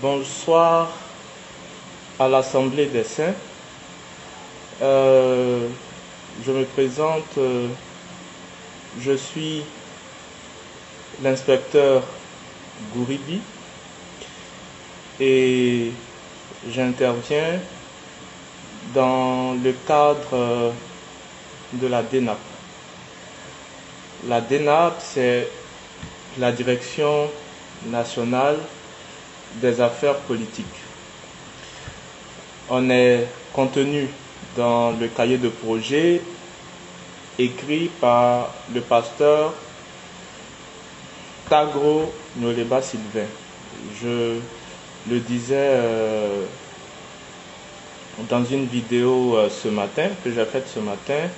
Bonsoir à l'Assemblée des Saints. Je me présente, je suis l'inspecteur Gouribi et j'interviens dans le cadre de la DENAP. La DENAP, c'est la Direction nationale des affaires politiques. On est contenu dans le cahier de projet écrit par le pasteur Tagro Nyoleba Sylvain. Je le disais dans une vidéo ce matin, que j'ai faite ce matin,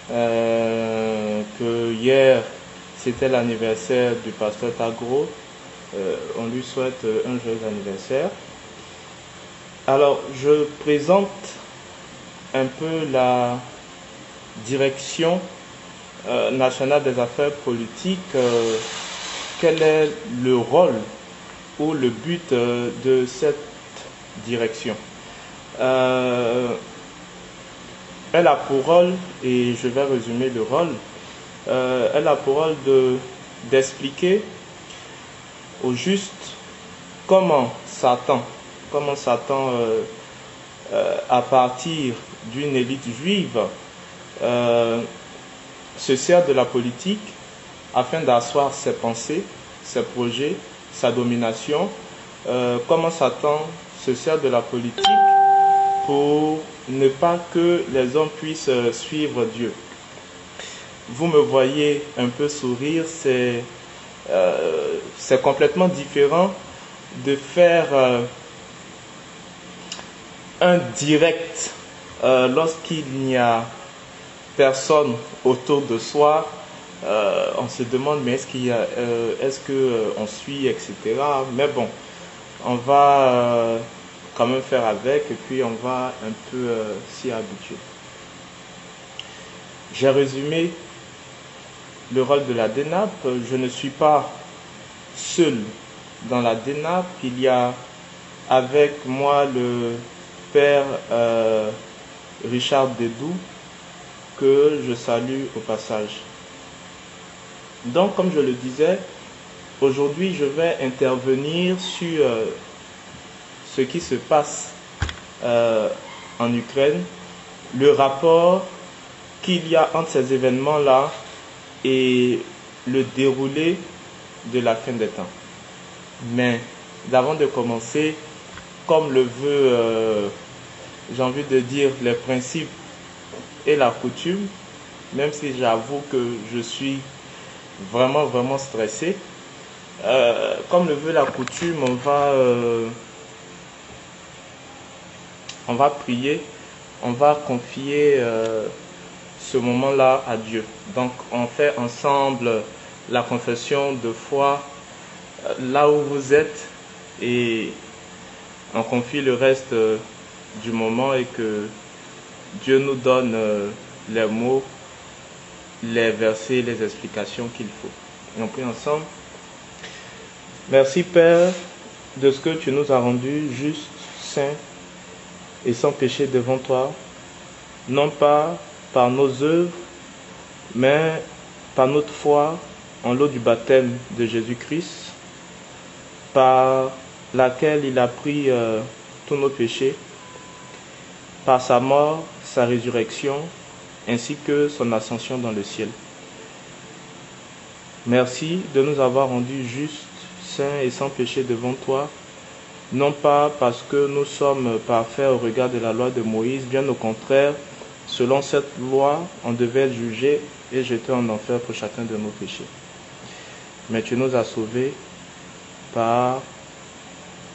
que hier c'était l'anniversaire du pasteur Tagro. On lui souhaite un joyeux anniversaire. Alors, je présente un peu la direction nationale des affaires politiques. Quel est le rôle ou le but de cette direction? Elle a pour rôle, et je vais résumer le rôle, elle a pour rôle d'expliquer au juste comment Satan, à partir d'une élite juive, se sert de la politique afin d'asseoir ses pensées, ses projets, sa domination, comment Satan se sert de la politique pour ne pas que les hommes puissent suivre Dieu. Vous me voyez un peu sourire, c'est complètement différent de faire un direct lorsqu'il n'y a personne autour de soi. On se demande mais est-ce que on suit, etc. Mais bon, on va quand même faire avec et puis on va un peu s'y habituer. J'ai résumé le rôle de la DENAP. Je ne suis pas seul dans la DENAP. Il y a avec moi le père Richard Dedou, que je salue au passage. Donc, comme je le disais, aujourd'hui je vais intervenir sur ce qui se passe en Ukraine, le rapport qu'il y a entre ces événements-là et le déroulé de la fin des temps. Mais avant de commencer, comme le veut, j'ai envie de dire, les principes et la coutume, même si j'avoue que je suis vraiment stressé, comme le veut la coutume, on va prier, on va confier ce moment-là à Dieu. Donc on fait ensemble la confession de foi là où vous êtes et on confie le reste du moment et que Dieu nous donne les mots, les versets, les explications qu'il faut. Et on prie ensemble. Merci Père de ce que tu nous as rendus justes, saints et sans péché devant toi, non pas par nos œuvres, mais par notre foi en l'eau du baptême de Jésus-Christ, par laquelle il a pris tous nos péchés, par sa mort, sa résurrection, ainsi que son ascension dans le ciel. Merci de nous avoir rendus justes, saints et sans péché devant toi, non pas parce que nous sommes parfaits au regard de la loi de Moïse, bien au contraire, selon cette loi, on devait être jugé et jeté en enfer pour chacun de nos péchés. Mais tu nous as sauvés par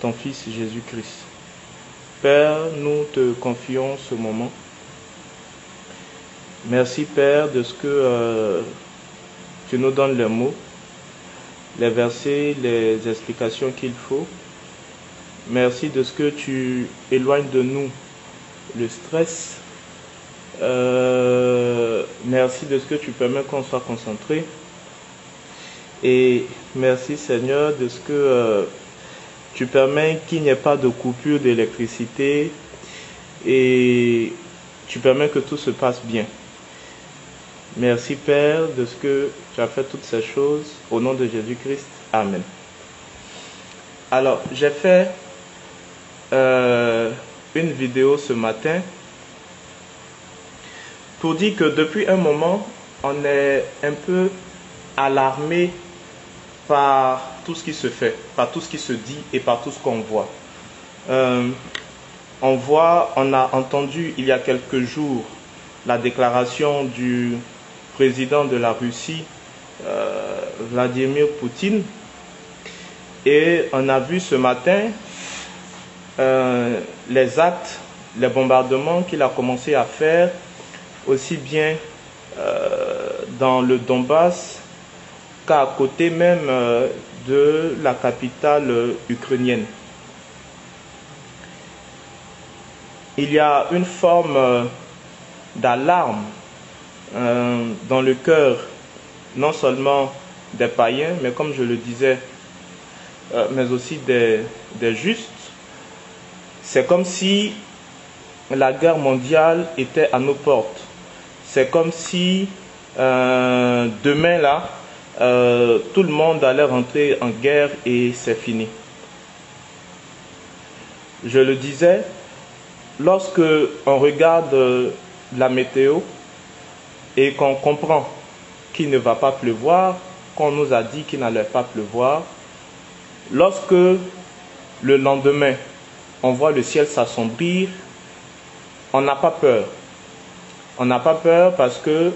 ton Fils Jésus-Christ. Père, nous te confions ce moment. Merci Père de ce que tu nous donnes les mots, les versets, les explications qu'il faut. Merci de ce que tu éloignes de nous le stress. Merci de ce que tu permets qu'on soit concentré. Et merci Seigneur de ce que Tu permets qu'il n'y ait pas de coupure d'électricité et tu permets que tout se passe bien. Merci Père de ce que tu as fait toutes ces choses. Au nom de Jésus-Christ. Amen. Alors, j'ai fait une vidéo ce matin pour dire que depuis un moment, on est un peu alarmé par tout ce qui se fait, par tout ce qui se dit et par tout ce qu'on voit. On a entendu il y a quelques jours la déclaration du président de la Russie, Vladimir Poutine, et on a vu ce matin les actes, les bombardements qu'il a commencé à faire, aussi bien dans le Donbass qu'à côté même de la capitale ukrainienne. Il y a une forme d'alarme dans le cœur, non seulement des païens, mais comme je le disais, mais aussi des justes. C'est comme si la guerre mondiale était à nos portes. C'est comme si demain là, tout le monde allait rentrer en guerre et c'est fini. Je le disais, lorsque on regarde la météo et qu'on comprend qu'il ne va pas pleuvoir, qu'on nous a dit qu'il n'allait pas pleuvoir, lorsque le lendemain on voit le ciel s'assombrir, on n'a pas peur. On n'a pas peur parce que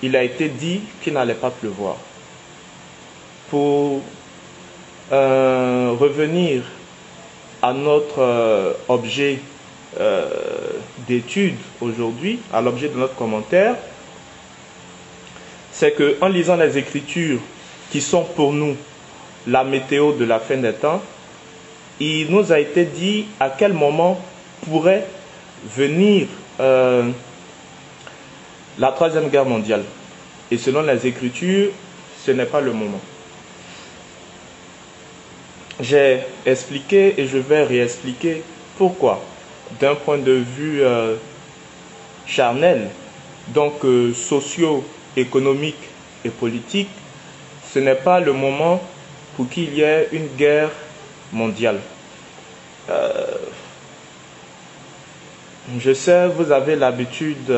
il a été dit qu'il n'allait pas pleuvoir. Pour revenir à notre objet d'étude aujourd'hui, à l'objet de notre commentaire, c'est qu'en lisant les Écritures qui sont pour nous la météo de la fin des temps, il nous a été dit à quel moment pourrait venir la Troisième Guerre mondiale. Et selon les Écritures, ce n'est pas le moment. J'ai expliqué et je vais réexpliquer pourquoi. D'un point de vue charnel, donc socio-économique et politique, ce n'est pas le moment pour qu'il y ait une guerre mondiale. Je sais, vous avez l'habitude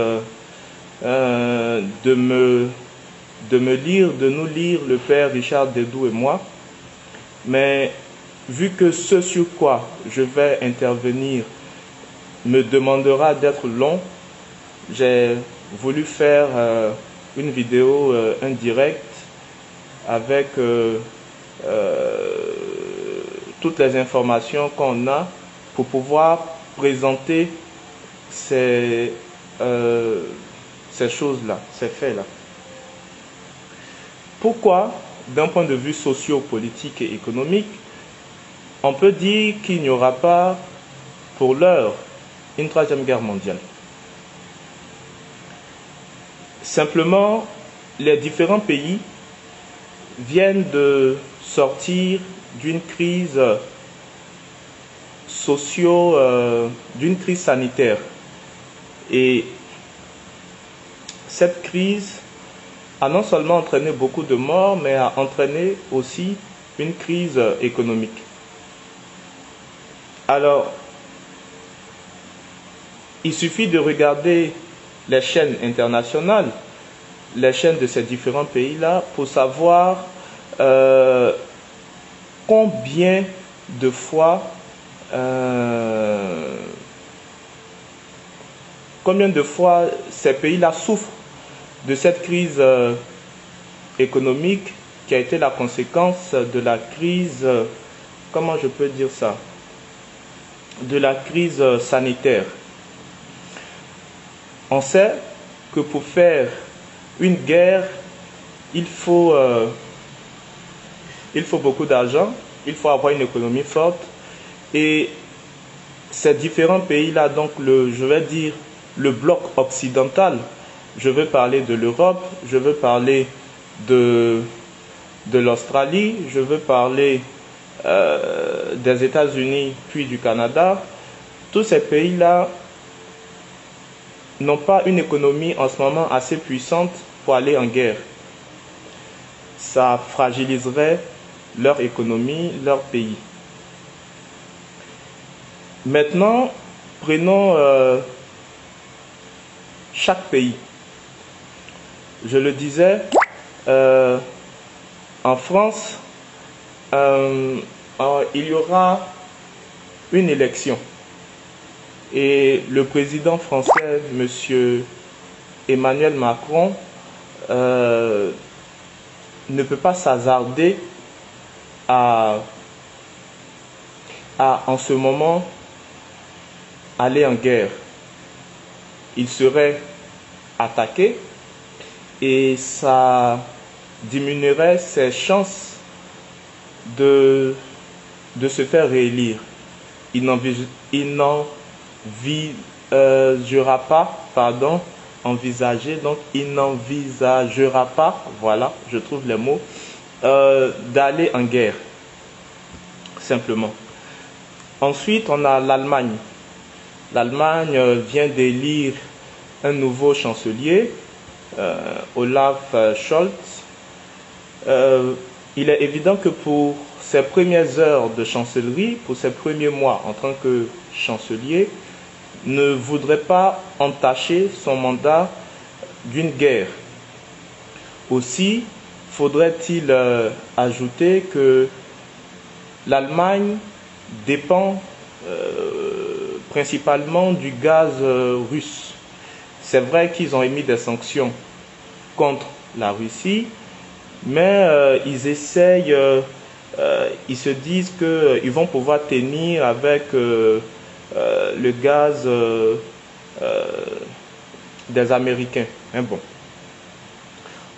de me lire, de nous lire, le père Richard Dedou et moi, mais vu que ce sur quoi je vais intervenir me demandera d'être long, j'ai voulu faire une vidéo, un direct avec toutes les informations qu'on a pour pouvoir présenter ces choses-là, ces faits-là. Pourquoi, d'un point de vue socio-politique et économique, on peut dire qu'il n'y aura pas pour l'heure une troisième guerre mondiale? Simplement, les différents pays viennent de sortir d'une crise d'une crise sanitaire. Et cette crise a non seulement entraîné beaucoup de morts, mais a entraîné aussi une crise économique. Alors, il suffit de regarder les chaînes internationales, les chaînes de ces différents pays-là, pour savoir combien de fois ces pays-là souffrent de cette crise économique qui a été la conséquence de la crise, comment je peux dire ça, de la crise sanitaire. On sait que pour faire une guerre, il faut beaucoup d'argent, il faut avoir une économie forte. Et ces différents pays-là, donc je vais dire le bloc occidental, je veux parler de l'Europe, je veux parler de l'Australie, je veux parler des États-Unis puis du Canada, tous ces pays-là n'ont pas une économie en ce moment assez puissante pour aller en guerre. Ça fragiliserait leur économie, leur pays. Maintenant, prenons chaque pays. Je le disais, en France, il y aura une élection. Et le président français, M. Emmanuel Macron, ne peut pas s'hasarder à en ce moment aller en guerre. Il serait attaqué et ça diminuerait ses chances de se faire réélire. Il n'envisagera pas, voilà, je trouve les mots, d'aller en guerre, simplement. Ensuite, on a l'Allemagne. L'Allemagne vient d'élire un nouveau chancelier, Olaf Scholz. Il est évident que pour ses premières heures de chancellerie, pour ses premiers mois en tant que chancelier, ne voudrait pas entacher son mandat d'une guerre. Aussi, faudrait-il ajouter que l'Allemagne dépend principalement du gaz russe. C'est vrai qu'ils ont émis des sanctions contre la Russie, mais ils essayent, ils se disent qu'ils vont pouvoir tenir avec le gaz des Américains. Mais bon,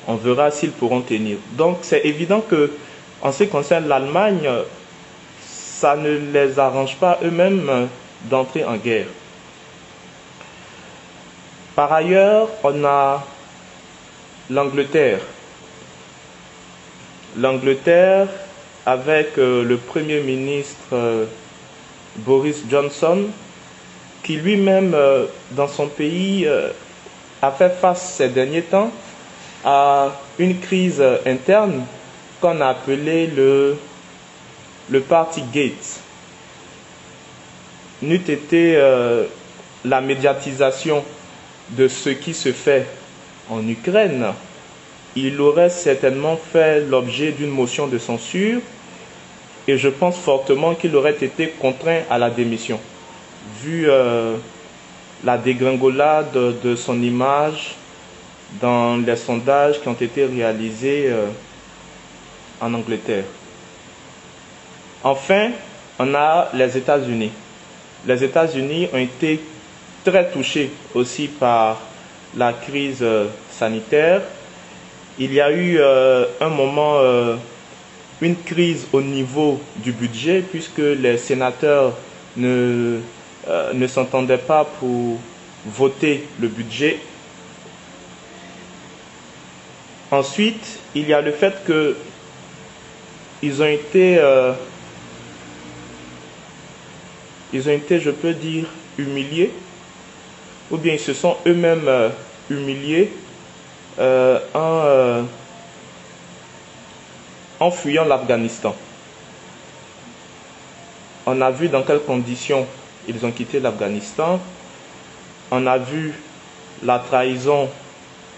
on verra s'ils pourront tenir. Donc c'est évident que en ce qui concerne l'Allemagne, ça ne les arrange pas eux-mêmes d'entrer en guerre. Par ailleurs, on a l'Angleterre. L'Angleterre, avec le Premier ministre Boris Johnson, qui lui-même, dans son pays, a fait face ces derniers temps à une crise interne qu'on a appelée le Partygate. N'eût été la médiatisation de ce qui se fait en Ukraine, il aurait certainement fait l'objet d'une motion de censure et je pense fortement qu'il aurait été contraint à la démission, vu la dégringolade de son image dans les sondages qui ont été réalisés en Angleterre. Enfin, on a les États-Unis. Les États-Unis ont été très touchés aussi par la crise sanitaire. Il y a eu un moment, une crise au niveau du budget, puisque les sénateurs ne s'entendaient pas pour voter le budget. Ensuite, il y a le fait que ils ont été, je peux dire, humiliés, ou bien ils se sont eux-mêmes humiliés en fuyant l'Afghanistan. On a vu dans quelles conditions ils ont quitté l'Afghanistan. On a vu la trahison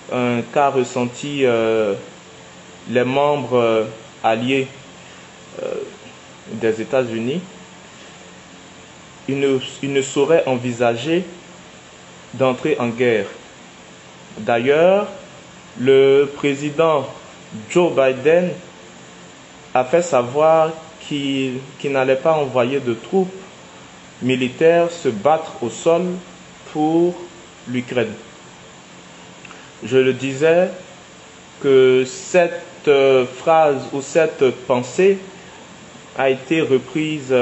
qu'a ressenti les membres alliés des États-Unis. Ils ne sauraient envisager d'entrer en guerre. D'ailleurs, le président Joe Biden a fait savoir qu'il n'allait pas envoyer de troupes militaires se battre au sol pour l'Ukraine. Je le disais que cette phrase ou cette pensée a été reprise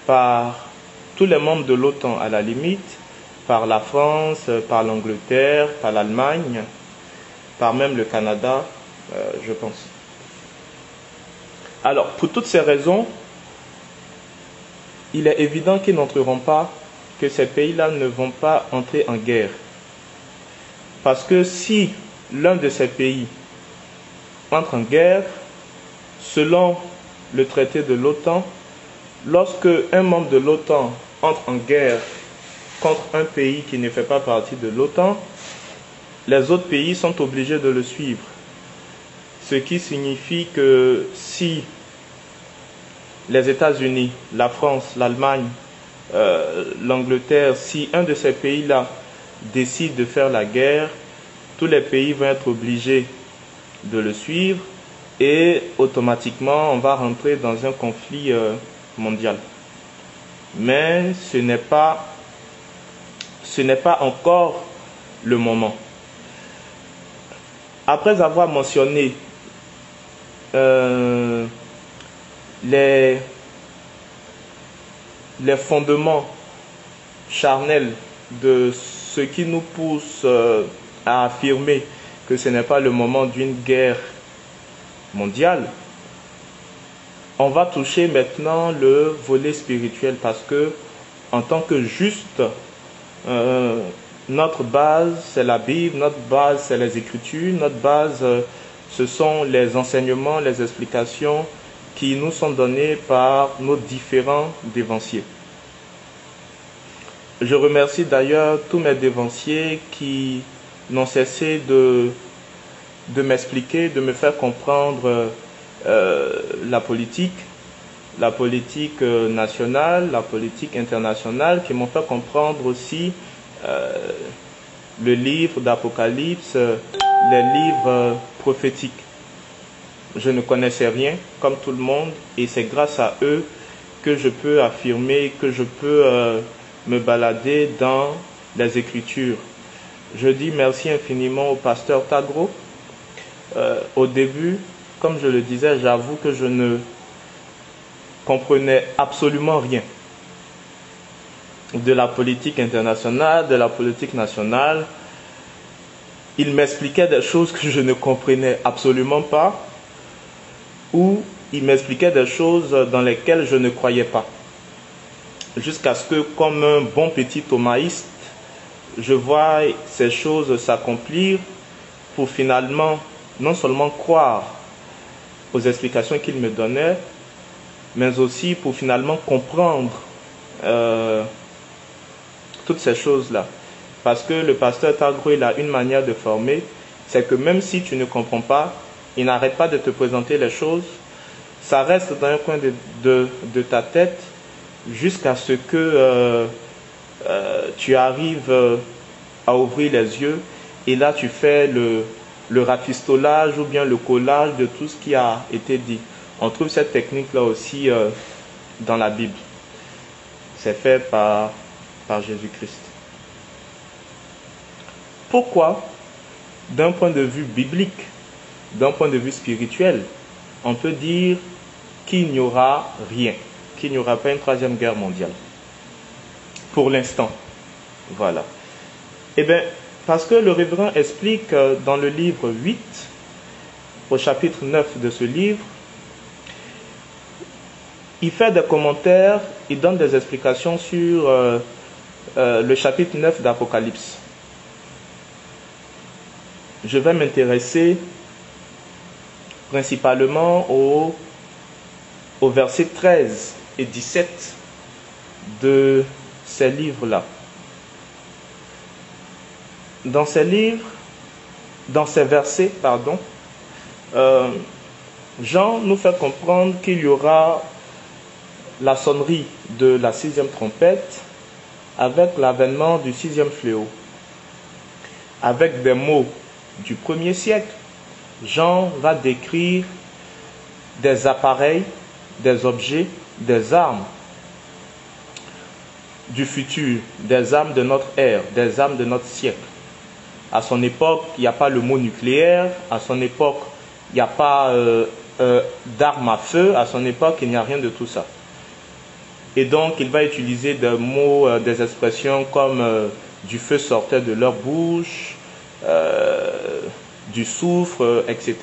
par tous les membres de l'OTAN à la limite, par la France, par l'Angleterre, par l'Allemagne, par même le Canada, je pense. Alors, pour toutes ces raisons, il est évident qu'ils n'entreront pas, que ces pays-là ne vont pas entrer en guerre. Parce que si l'un de ces pays entre en guerre, selon le traité de l'OTAN, lorsque un membre de l'OTAN entre en guerre contre un pays qui ne fait pas partie de l'OTAN, les autres pays sont obligés de le suivre. Ce qui signifie que si les États-Unis, la France, l'Allemagne, l'Angleterre, si un de ces pays-là décide de faire la guerre, tous les pays vont être obligés de le suivre et automatiquement on va rentrer dans un conflit mondial. Mais ce n'est pas encore le moment. Après avoir mentionné les fondements charnels de ce qui nous pousse à affirmer que ce n'est pas le moment d'une guerre mondiale, on va toucher maintenant le volet spirituel parce que en tant que juste, notre base c'est la Bible, notre base c'est les Écritures, notre base ce sont les enseignements, les explications qui nous sont donnés par nos différents dévanciers. Je remercie d'ailleurs tous mes dévanciers qui n'ont cessé de m'expliquer, de me faire comprendre la politique nationale, la politique internationale, qui m'ont fait comprendre aussi le livre d'Apocalypse, les livres prophétiques. Je ne connaissais rien, comme tout le monde, et c'est grâce à eux que je peux affirmer, que je peux me balader dans les Écritures. Je dis merci infiniment au pasteur Tagro. Au début, comme je le disais, j'avoue que je ne comprenais absolument rien de la politique internationale, de la politique nationale. Il m'expliquait des choses que je ne comprenais absolument pas, ou il m'expliquait des choses dans lesquelles je ne croyais pas. Jusqu'à ce que, comme un bon petit thomaïste, je vois ces choses s'accomplir pour finalement non seulement croire aux explications qu'il me donnait, mais aussi pour finalement comprendre toutes ces choses-là. Parce que le pasteur Tagro, il a une manière de former, c'est que même si tu ne comprends pas, il n'arrête pas de te présenter les choses, ça reste dans un coin de ta tête jusqu'à ce que tu arrives à ouvrir les yeux et là tu fais le rafistolage ou bien le collage de tout ce qui a été dit. On trouve cette technique-là aussi dans la Bible. C'est fait par Jésus-Christ. Pourquoi, d'un point de vue biblique, d'un point de vue spirituel, on peut dire qu'il n'y aura rien, qu'il n'y aura pas une troisième guerre mondiale? Pour l'instant. Voilà. Eh bien, parce que le révérend explique dans le livre 8, au chapitre 9 de ce livre, il fait des commentaires, il donne des explications sur le chapitre 9 d'Apocalypse. Je vais m'intéresser principalement au verset 13 et 17 de ces livres-là. Dans ces versets, Jean nous fait comprendre qu'il y aura la sonnerie de la 6e trompette avec l'avènement du 6e fléau. Avec des mots du 1er siècle, Jean va décrire des appareils, des objets, des armes du futur, des armes de notre ère, des armes de notre siècle. À son époque, il n'y a pas le mot nucléaire. À son époque, il n'y a pas d'armes à feu. À son époque, il n'y a rien de tout ça. Et donc, il va utiliser des mots, des expressions comme du feu sortait de leur bouche, du soufre, etc.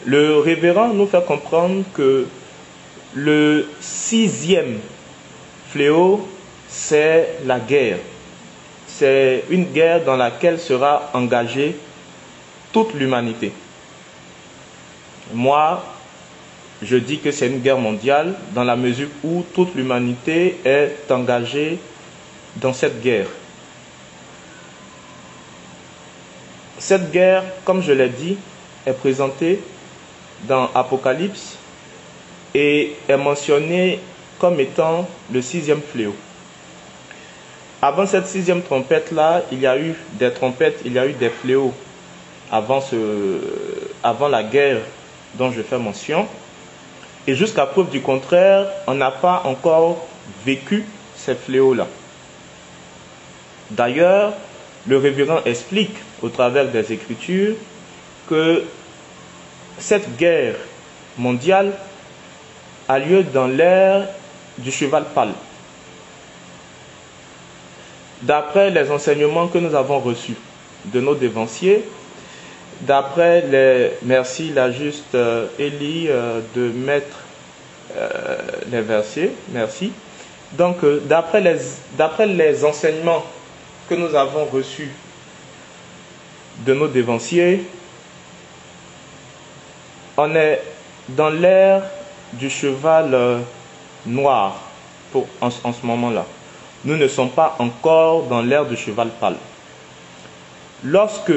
Le révérend nous fait comprendre que le 6e fléau, c'est la guerre. C'est une guerre dans laquelle sera engagée toute l'humanité. Moi, je dis que c'est une guerre mondiale dans la mesure où toute l'humanité est engagée dans cette guerre. Cette guerre, comme je l'ai dit, est présentée dans Apocalypse et est mentionnée comme étant le 6e fléau. Avant cette 6e trompette-là, il y a eu des trompettes, il y a eu des fléaux avant la guerre dont je fais mention. Et jusqu'à preuve du contraire, on n'a pas encore vécu ces fléaux-là. D'ailleurs, le révérend explique au travers des Écritures que cette guerre mondiale a lieu dans l'ère du cheval pâle. D'après les enseignements que nous avons reçus de nos dévanciers, d'après les... Merci la juste Élie de mettre les versets, merci. Donc, d'après les enseignements que nous avons reçus de nos dévanciers, on est dans l'ère du cheval noir en ce moment-là. Nous ne sommes pas encore dans l'ère du cheval pâle. Lorsque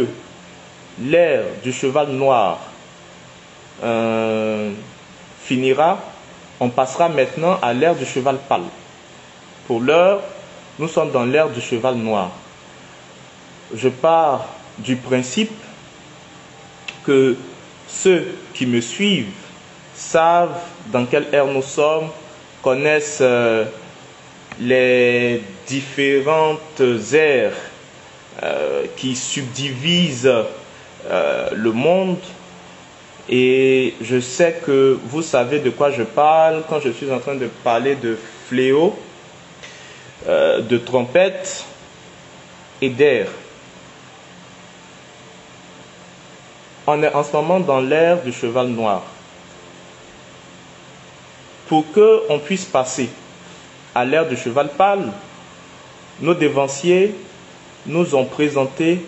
l'ère du cheval noir finira, on passera maintenant à l'ère du cheval pâle. Pour l'heure, nous sommes dans l'ère du cheval noir. Je pars du principe que ceux qui me suivent savent dans quelle ère nous sommes, connaissent les différentes ères qui subdivisent le monde. Et je sais que vous savez de quoi je parle quand je suis en train de parler de fléaux, de trompettes et d'air. On est en ce moment dans l'ère du cheval noir. Pour qu'on puisse passer à l'ère du cheval pâle, nos dévanciers nous ont présenté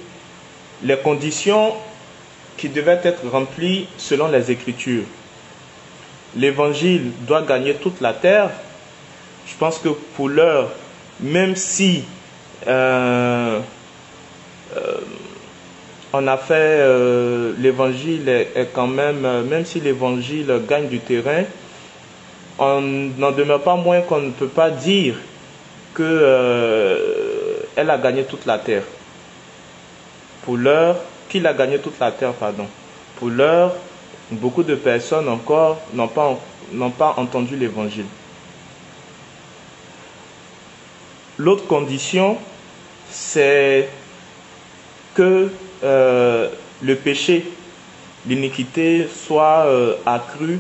les conditions qui devaient être remplies selon les Écritures. L'évangile doit gagner toute la terre. Je pense que pour l'heure, même si on a fait l'évangile est quand même si l'évangile gagne du terrain, on n'en demeure pas moins qu'on ne peut pas dire qu'elle a gagné toute la terre. Pour l'heure, qu'il a gagné toute la terre, pardon. Pour l'heure, beaucoup de personnes encore n'ont pas entendu l'évangile. L'autre condition, c'est que le péché, l'iniquité soit accrue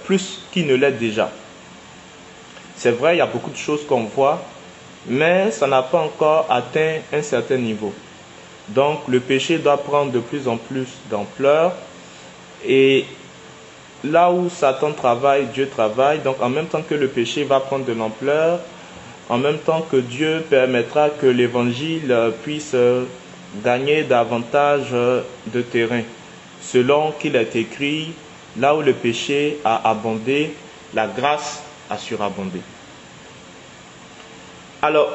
plus qu'il ne l'est déjà. C'est vrai, il y a beaucoup de choses qu'on voit, mais ça n'a pas encore atteint un certain niveau. Donc le péché doit prendre de plus en plus d'ampleur. Et là où Satan travaille, Dieu travaille. Donc en même temps que le péché va prendre de l'ampleur, en même temps que Dieu permettra que l'évangile puisse gagner davantage de terrain. Selon qu'il est écrit, là où le péché a abondé, la grâce a surabondé. Alors,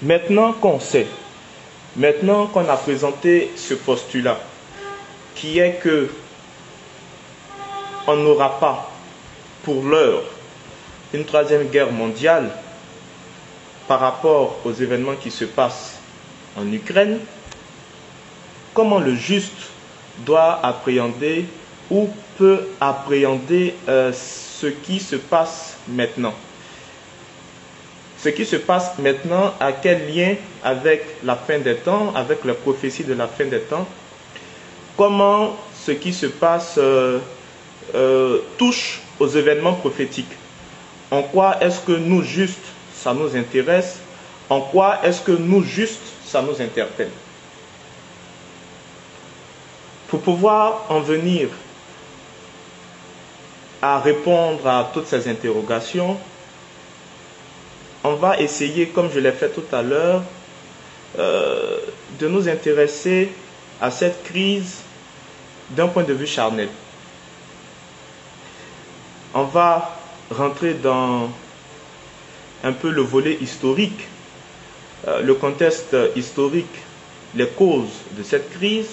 maintenant qu'on sait, maintenant qu'on a présenté ce postulat, qui est que on n'aura pas pour l'heure une troisième guerre mondiale par rapport aux événements qui se passent en Ukraine, comment le juste doit appréhender ou peut appréhender ce qui se passe maintenant. Ce qui se passe maintenant a quel lien avec la fin des temps, avec la prophétie de la fin des temps? Comment ce qui se passe touche aux événements prophétiques? En quoi est-ce que nous justes, ça nous intéresse? En quoi est-ce que nous justes, ça nous interpelle? Pour pouvoir en venir à répondre à toutes ces interrogations, on va essayer, comme je l'ai fait tout à l'heure, de nous intéresser à cette crise d'un point de vue charnel. On va rentrer dans un peu le volet historique, le contexte historique, les causes de cette crise.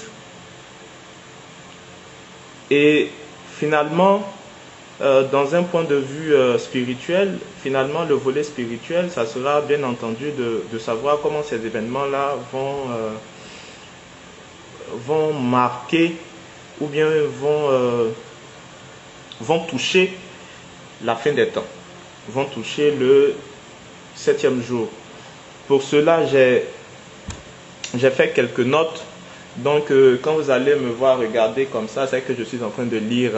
Et finalement, dans un point de vue spirituel, finalement le volet spirituel, ça sera bien entendu de savoir comment ces événements-là vont marquer ou bien vont toucher la fin des temps, vont toucher le 7e jour. Pour cela, j'ai fait quelques notes. Donc, quand vous allez me voir regarder comme ça, c'est que je suis en train de lire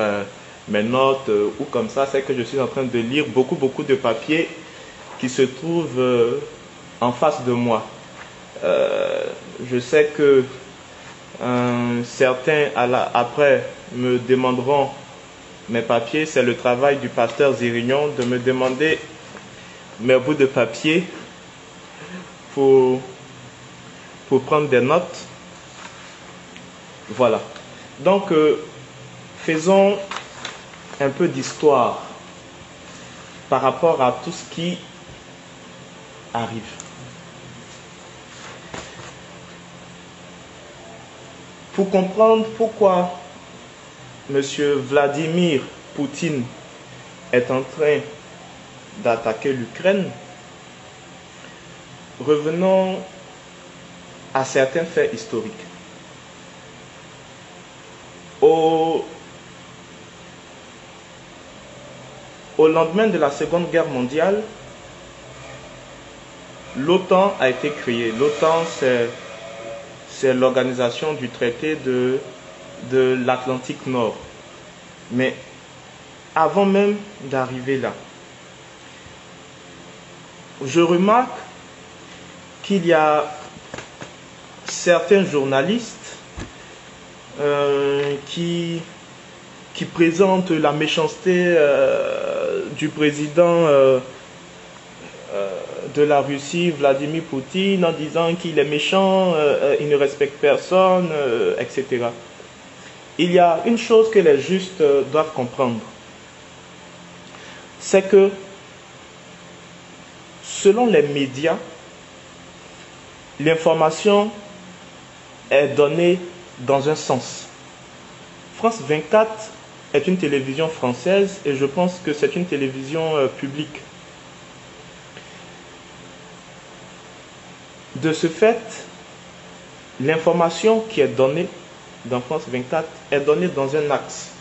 mes notes, ou comme ça, c'est que je suis en train de lire beaucoup de papiers qui se trouvent en face de moi. Je sais que certains après me demanderont mes papiers. C'est le travail du pasteur Zirignon de me demander mes bouts de papier pour prendre des notes. Voilà. Donc, faisons un peu d'histoire par rapport à tout ce qui arrive. Pour comprendre pourquoi M. Vladimir Poutine est en train d'attaquer l'Ukraine, revenons à certains faits historiques. Au lendemain de la Seconde Guerre mondiale, l'OTAN a été créée. L'OTAN, c'est l'organisation du traité de l'Atlantique Nord. Mais avant même d'arriver là, je remarque qu'il y a certains journalistes qui présentent la méchanceté du président de la Russie, Vladimir Poutine, en disant qu'il est méchant, il ne respecte personne, etc. Il y a une chose que les justes doivent comprendre, c'est que selon les médias, l'information est donnée dans un sens. France 24 est une télévision française et je pense que c'est une télévision publique. De ce fait, l'information qui est donnée dans France 24 est donnée dans un axe.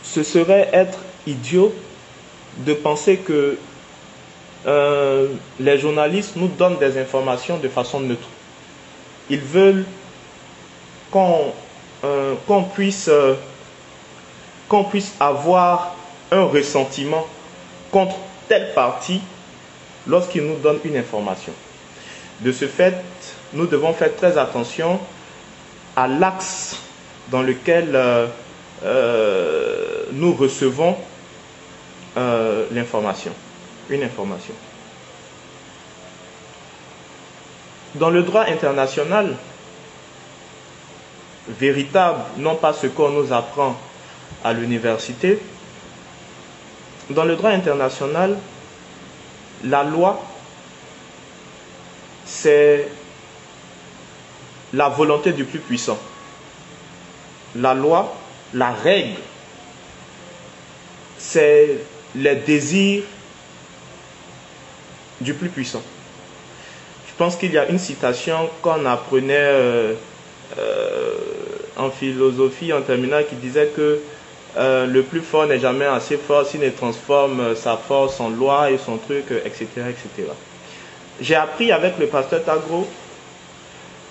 Ce serait être idiot de penser que les journalistes nous donnent des informations de façon neutre. Ils veulent qu'on puisse avoir un ressentiment contre telle partie lorsqu'ils nous donnent une information. De ce fait, nous devons faire très attention à l'axe dans lequel nous recevons l'information, une information. Dans le droit international, véritable, non pas ce qu'on nous apprend à l'université, dans le droit international, la loi, c'est la volonté du plus puissant. La loi, la règle, c'est les désirs du plus puissant. Je pense qu'il y a une citation qu'on apprenait en philosophie en terminale qui disait que le plus fort n'est jamais assez fort s'il ne transforme sa force en loi et son truc, etc., etc. J'ai appris avec le pasteur Tagro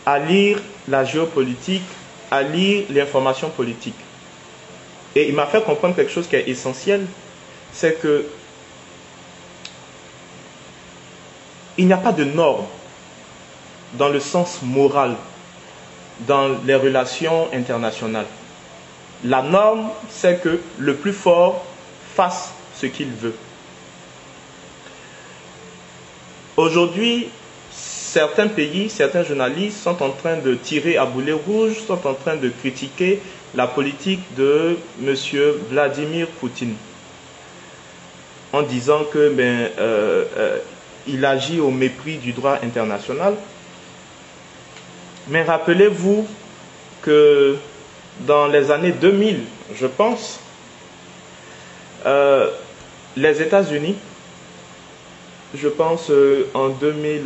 à lire la géopolitique, à lire l'information politique. Et il m'a fait comprendre quelque chose qui est essentiel, c'est que il n'y a pas de normes dans le sens moral dans les relations internationales. La norme, c'est que le plus fort fasse ce qu'il veut. Aujourd'hui, certains pays, certains journalistes sont en train de tirer à boulet rouge, sont en train de critiquer la politique de M. Vladimir Poutine en disant que il agit au mépris du droit international. Mais rappelez-vous que dans les années 2000, je pense, les États-Unis, je pense en 2000,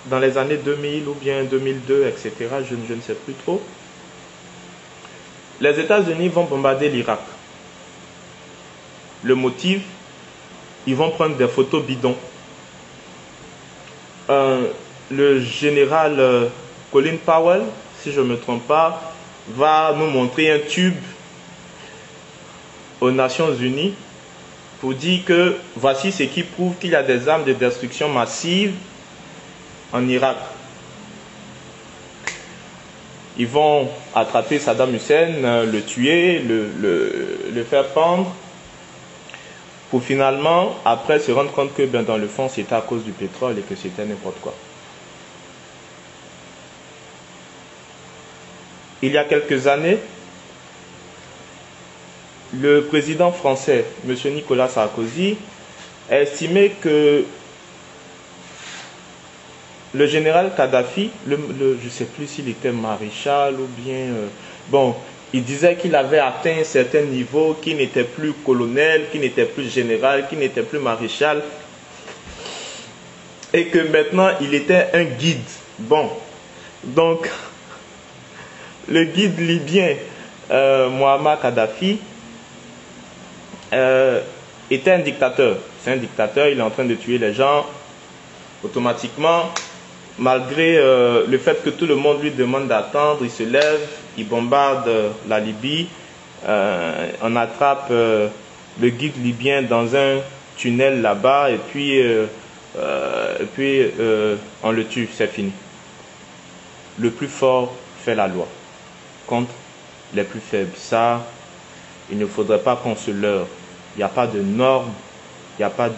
dans les années 2000 ou bien 2002, etc., je ne sais plus trop, les États-Unis vont bombarder l'Irak. Le motif, ils vont prendre des photos bidons. Le général Colin Powell, si je ne me trompe pas, va nous montrer un tube aux Nations Unies pour dire que voici ce qui prouve qu'il y a des armes de destruction massive en Irak. Ils vont attraper Saddam Hussein, le tuer, le faire pendre, pour finalement, après, se rendre compte que dans le fond, c'était à cause du pétrole et que c'était n'importe quoi. Il y a quelques années, le président français, M. Nicolas Sarkozy, a estimé que le général Kadhafi, je ne sais plus s'il était maréchal ou bien... il disait qu'il avait atteint un certain niveau, qu'il n'était plus colonel, qu'il n'était plus général, qu'il n'était plus maréchal. Et que maintenant, il était un guide. Donc, le guide libyen, Muammar Kadhafi, était un dictateur. C'est un dictateur, il est en train de tuer les gens automatiquement. Malgré le fait que tout le monde lui demande d'attendre, il se lève, il bombarde la Libye, on attrape le guide libyen dans un tunnel là-bas et puis on le tue, c'est fini. Le plus fort fait la loi contre les plus faibles. Ça, il ne faudrait pas qu'on se leurre. Il n'y a pas de normes, il n'y a pas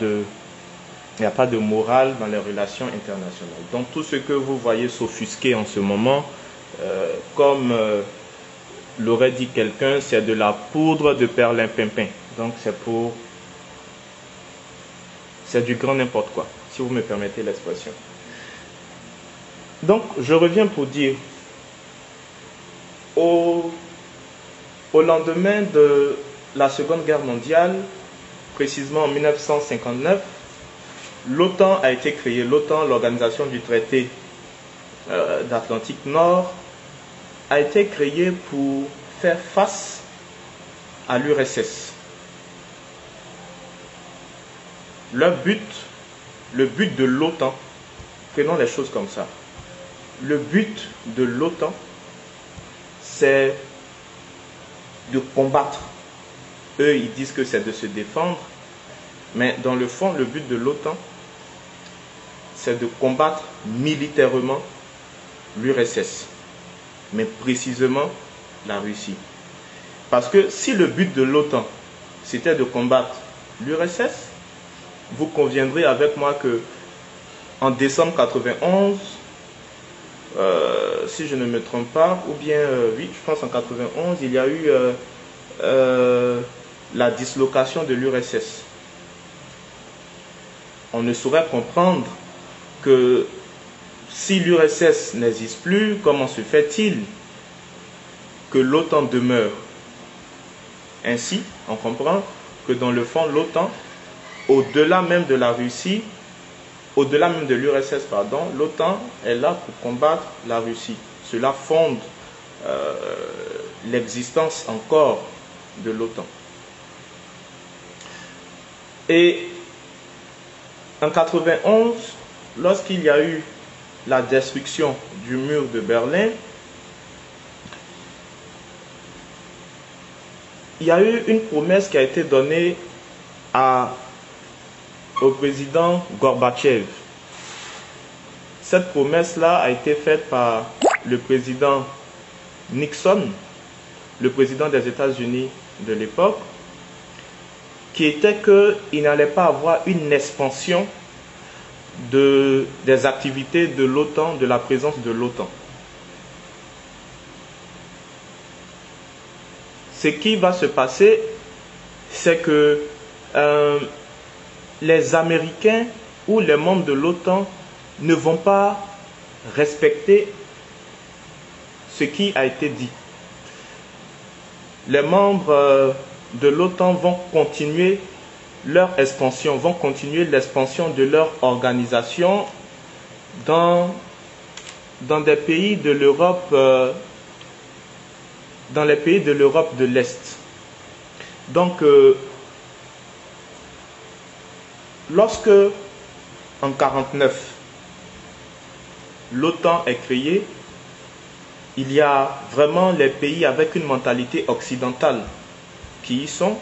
de morale dans les relations internationales. Donc tout ce que vous voyez s'offusquer en ce moment, comme l'aurait dit quelqu'un, c'est de la poudre de perlimpinpin. Donc c'est du grand n'importe quoi, si vous me permettez l'expression. Donc je reviens pour dire, au lendemain de la Seconde Guerre mondiale, précisément en 1959, l'OTAN a été créée. L'OTAN, l'organisation du traité d'Atlantique Nord, a été créée pour faire face à l'URSS. Le but de l'OTAN, prenons les choses comme ça, le but de l'OTAN, c'est de combattre. Eux, ils disent que c'est de se défendre, mais dans le fond, le but de l'OTAN, c'est de combattre militairement l'URSS, mais précisément la Russie. Parce que si le but de l'OTAN, c'était de combattre l'URSS, vous conviendrez avec moi que en décembre 91, si je ne me trompe pas, ou bien, oui, je pense en 91, il y a eu la dislocation de l'URSS. On ne saurait comprendre que si l'URSS n'existe plus, comment se fait-il que l'OTAN demeure? Ainsi, on comprend que dans le fond, l'OTAN, au-delà même de la Russie, au-delà même de l'URSS, pardon, l'OTAN est là pour combattre la Russie. Cela fonde l'existence encore de l'OTAN. Et en 91, lorsqu'il y a eu la destruction du mur de Berlin, il y a eu une promesse qui a été donnée au président Gorbatchev. Cette promesse-là a été faite par le président Nixon le président des États-Unis de l'époque, qui était qu'il n'allait pas avoir une expansion des activités de l'OTAN, de la présence de l'OTAN. Ce qui va se passer, c'est que les Américains ou les membres de l'OTAN ne vont pas respecter ce qui a été dit. Les membres de l'OTAN vont continuer leur expansion, vont continuer l'expansion de leur organisation dans des pays de l'Europe, dans les pays de l'Europe de l'Est. Donc, lorsque, en 1949, l'OTAN est créée, il y a vraiment les pays avec une mentalité occidentale qui y sont.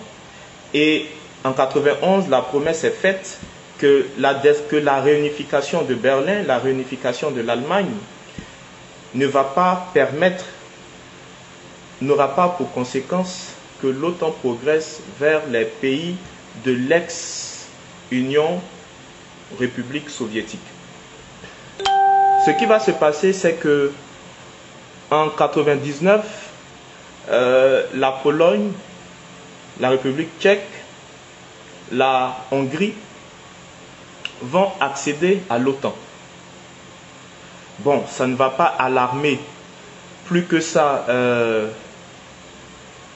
Et en 1991, la promesse est faite que la réunification de Berlin, la réunification de l'Allemagne, n'aura pas pour conséquence que l'OTAN progresse vers les pays de l'ex-Union République soviétique. Ce qui va se passer, c'est que en 1999, la Pologne, la République tchèque, la Hongrie vont accéder à l'OTAN. Bon, ça ne va pas alarmer plus que ça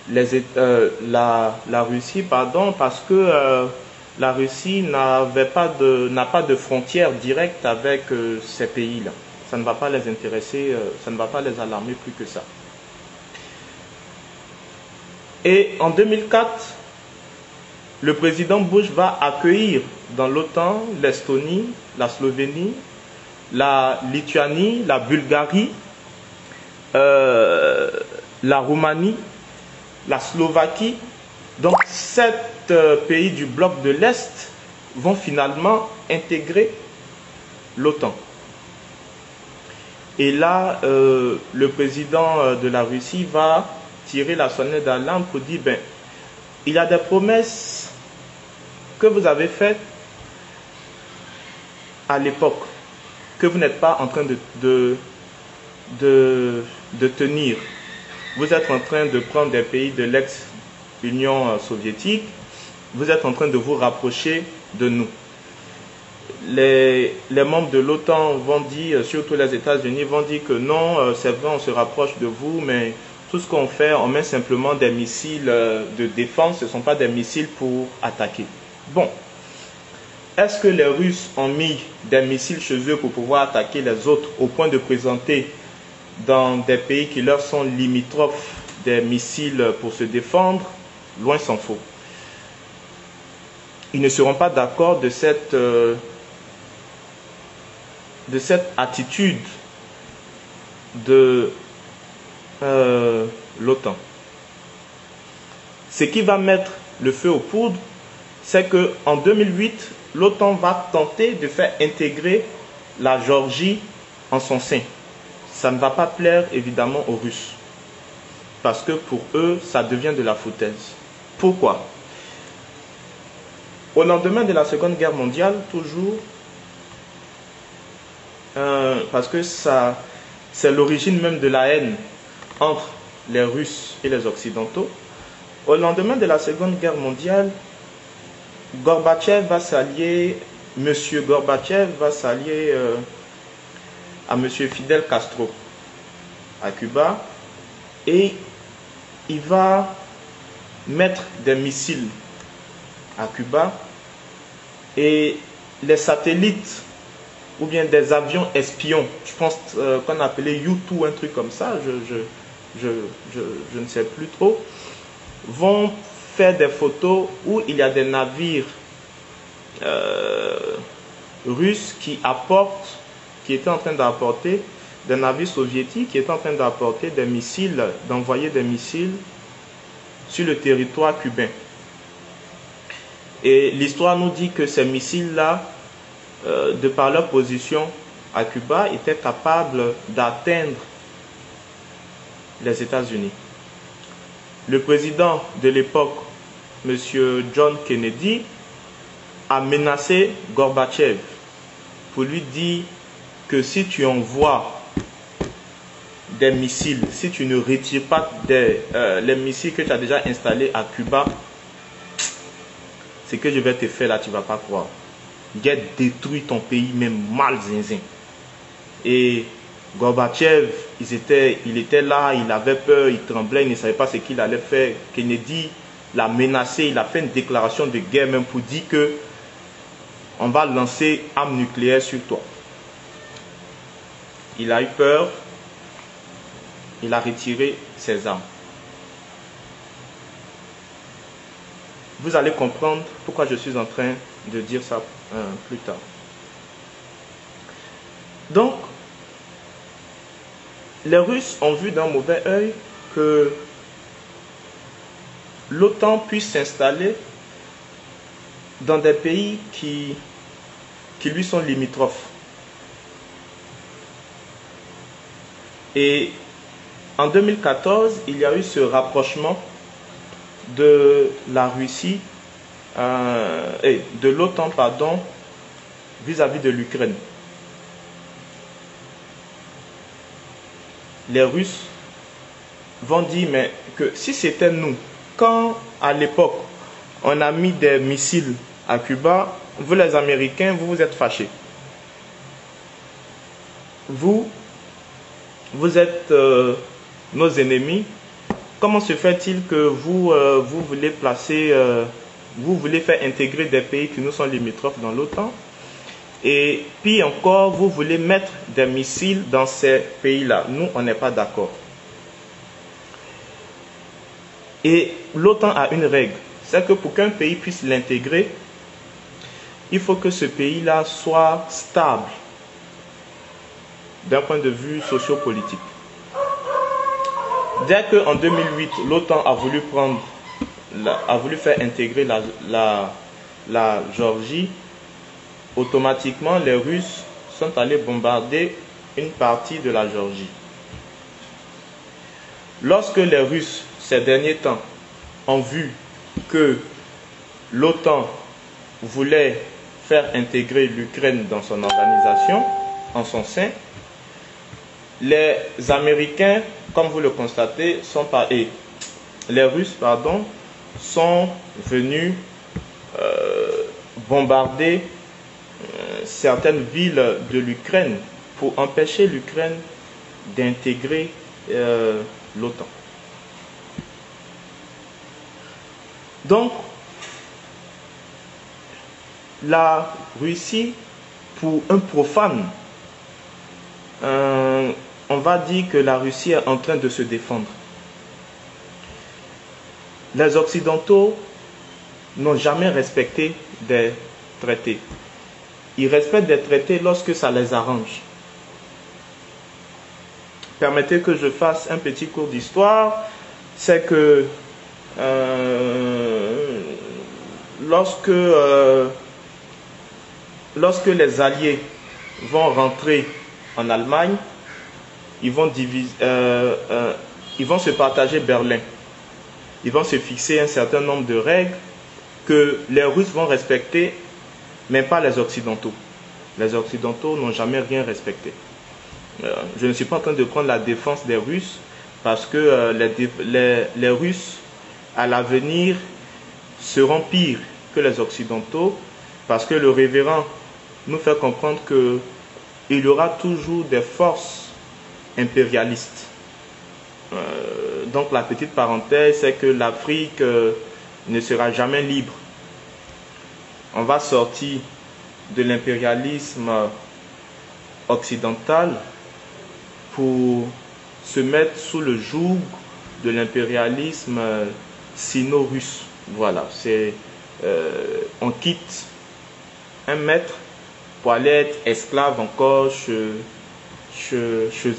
la Russie, parce que la Russie n'a pas de frontière directe avec ces pays-là. Ça ne va pas les intéresser, ça ne va pas les alarmer plus que ça. Et en 2004, le président Bush va accueillir dans l'OTAN l'Estonie, la Slovénie, la Lituanie, la Bulgarie, la Roumanie, la Slovaquie. Donc, 7 pays du bloc de l'Est vont finalement intégrer l'OTAN. Et là, le président de la Russie va tirer la sonnette d'alarme pour dire, il y a des promesses que vous avez faites à l'époque, que vous n'êtes pas en train de tenir. Vous êtes en train de prendre des pays de l'ex-Union soviétique, vous êtes en train de vous rapprocher de nous. Les membres de l'OTAN vont dire, surtout les États-Unis, vont dire que non, c'est vrai, on se rapproche de vous, mais tout ce qu'on fait, on met simplement des missiles de défense, ce ne sont pas des missiles pour attaquer. Bon, est-ce que les Russes ont mis des missiles chez eux pour pouvoir attaquer les autres au point de présenter dans des pays qui leur sont limitrophes des missiles pour se défendre? Loin s'en faut. Ils ne seront pas d'accord de cette attitude de l'OTAN. Ce qui va mettre le feu aux poudres, c'est qu'en 2008, l'OTAN va tenter de faire intégrer la Géorgie en son sein. Ça ne va pas plaire évidemment aux Russes, parce que pour eux, ça devient de la foutaise. Pourquoi? Au lendemain de la Seconde Guerre mondiale, toujours, parce que c'est l'origine même de la haine entre les Russes et les Occidentaux. Au lendemain de la Seconde Guerre mondiale, Gorbatchev va s'allier, Monsieur Gorbatchev va s'allier à Monsieur Fidel Castro à Cuba, et il va mettre des missiles à Cuba, et les satellites ou bien des avions espions, je pense qu'on appelait U-2, un truc comme ça, je ne sais plus trop, vont faire des photos où il y a des navires russes qui étaient en train d'apporter, des navires soviétiques qui étaient en train d'apporter des missiles, d'envoyer des missiles sur le territoire cubain. Et l'histoire nous dit que ces missiles-là, de par leur position à Cuba, étaient capables d'atteindre les États-Unis. le président de l'époque, M. John Kennedy, a menacé Gorbatchev pour lui dire que si tu envoies des missiles, si tu ne retires pas les missiles que tu as déjà installés à Cuba, ce que je vais te faire là, tu ne vas pas croire. J'ai détruit ton pays, même mal zinzin. Et Gorbatchev, il était là, il avait peur, il tremblait, il ne savait pas ce qu'il allait faire. Kennedy l'a menacé, il a fait une déclaration de guerre même pour dire que on va lancer arme nucléaire sur toi. Il a eu peur, il a retiré ses armes. Vous allez comprendre pourquoi je suis en train de dire ça plus tard. Donc, les Russes ont vu d'un mauvais œil que l'OTAN puisse s'installer dans des pays qui lui sont limitrophes. Et en 2014, il y a eu ce rapprochement de la Russie et de l'OTAN, pardon, vis-à-vis de l'Ukraine. Les Russes vont dire mais que si c'était nous, quand à l'époque on a mis des missiles à Cuba, vous les Américains, vous êtes fâchés. Vous êtes nos ennemis. Comment se fait-il que vous voulez placer, vous voulez faire intégrer des pays qui nous sont limitrophes dans l'OTAN? Et puis encore, vous voulez mettre des missiles dans ces pays-là. Nous, on n'est pas d'accord. Et l'OTAN a une règle. C'est que pour qu'un pays puisse l'intégrer, il faut que ce pays-là soit stable d'un point de vue sociopolitique. Dès qu'en 2008, l'OTAN a voulu faire intégrer la Géorgie, automatiquement, les Russes sont allés bombarder une partie de la Géorgie. Lorsque les Russes, ces derniers temps, ont vu que l'OTAN voulait faire intégrer l'Ukraine dans son organisation, en son sein, les Américains, comme vous le constatez, les Russes, pardon, sont venus bombarder certaines villes de l'Ukraine pour empêcher l'Ukraine d'intégrer l'OTAN. Donc, la Russie, pour un profane, on va dire que la Russie est en train de se défendre. Les Occidentaux n'ont jamais respecté des traités. Ils respectent des traités lorsque ça les arrange. Permettez que je fasse un petit cours d'histoire. C'est que lorsque les Alliés vont rentrer en Allemagne, ils vont se partager Berlin. Ils vont se fixer un certain nombre de règles que les Russes vont respecter, mais pas les Occidentaux. Les Occidentaux n'ont jamais rien respecté. Je ne suis pas en train de prendre la défense des Russes, parce que les Russes, à l'avenir, seront pires que les Occidentaux, parce que le révérend nous fait comprendre qu'il y aura toujours des forces impérialistes. Donc la petite parenthèse, c'est que l'Afrique ne sera jamais libre. On va sortir de l'impérialisme occidental pour se mettre sous le joug de l'impérialisme sino-russe. Voilà, on quitte un maître pour aller être esclave encore chez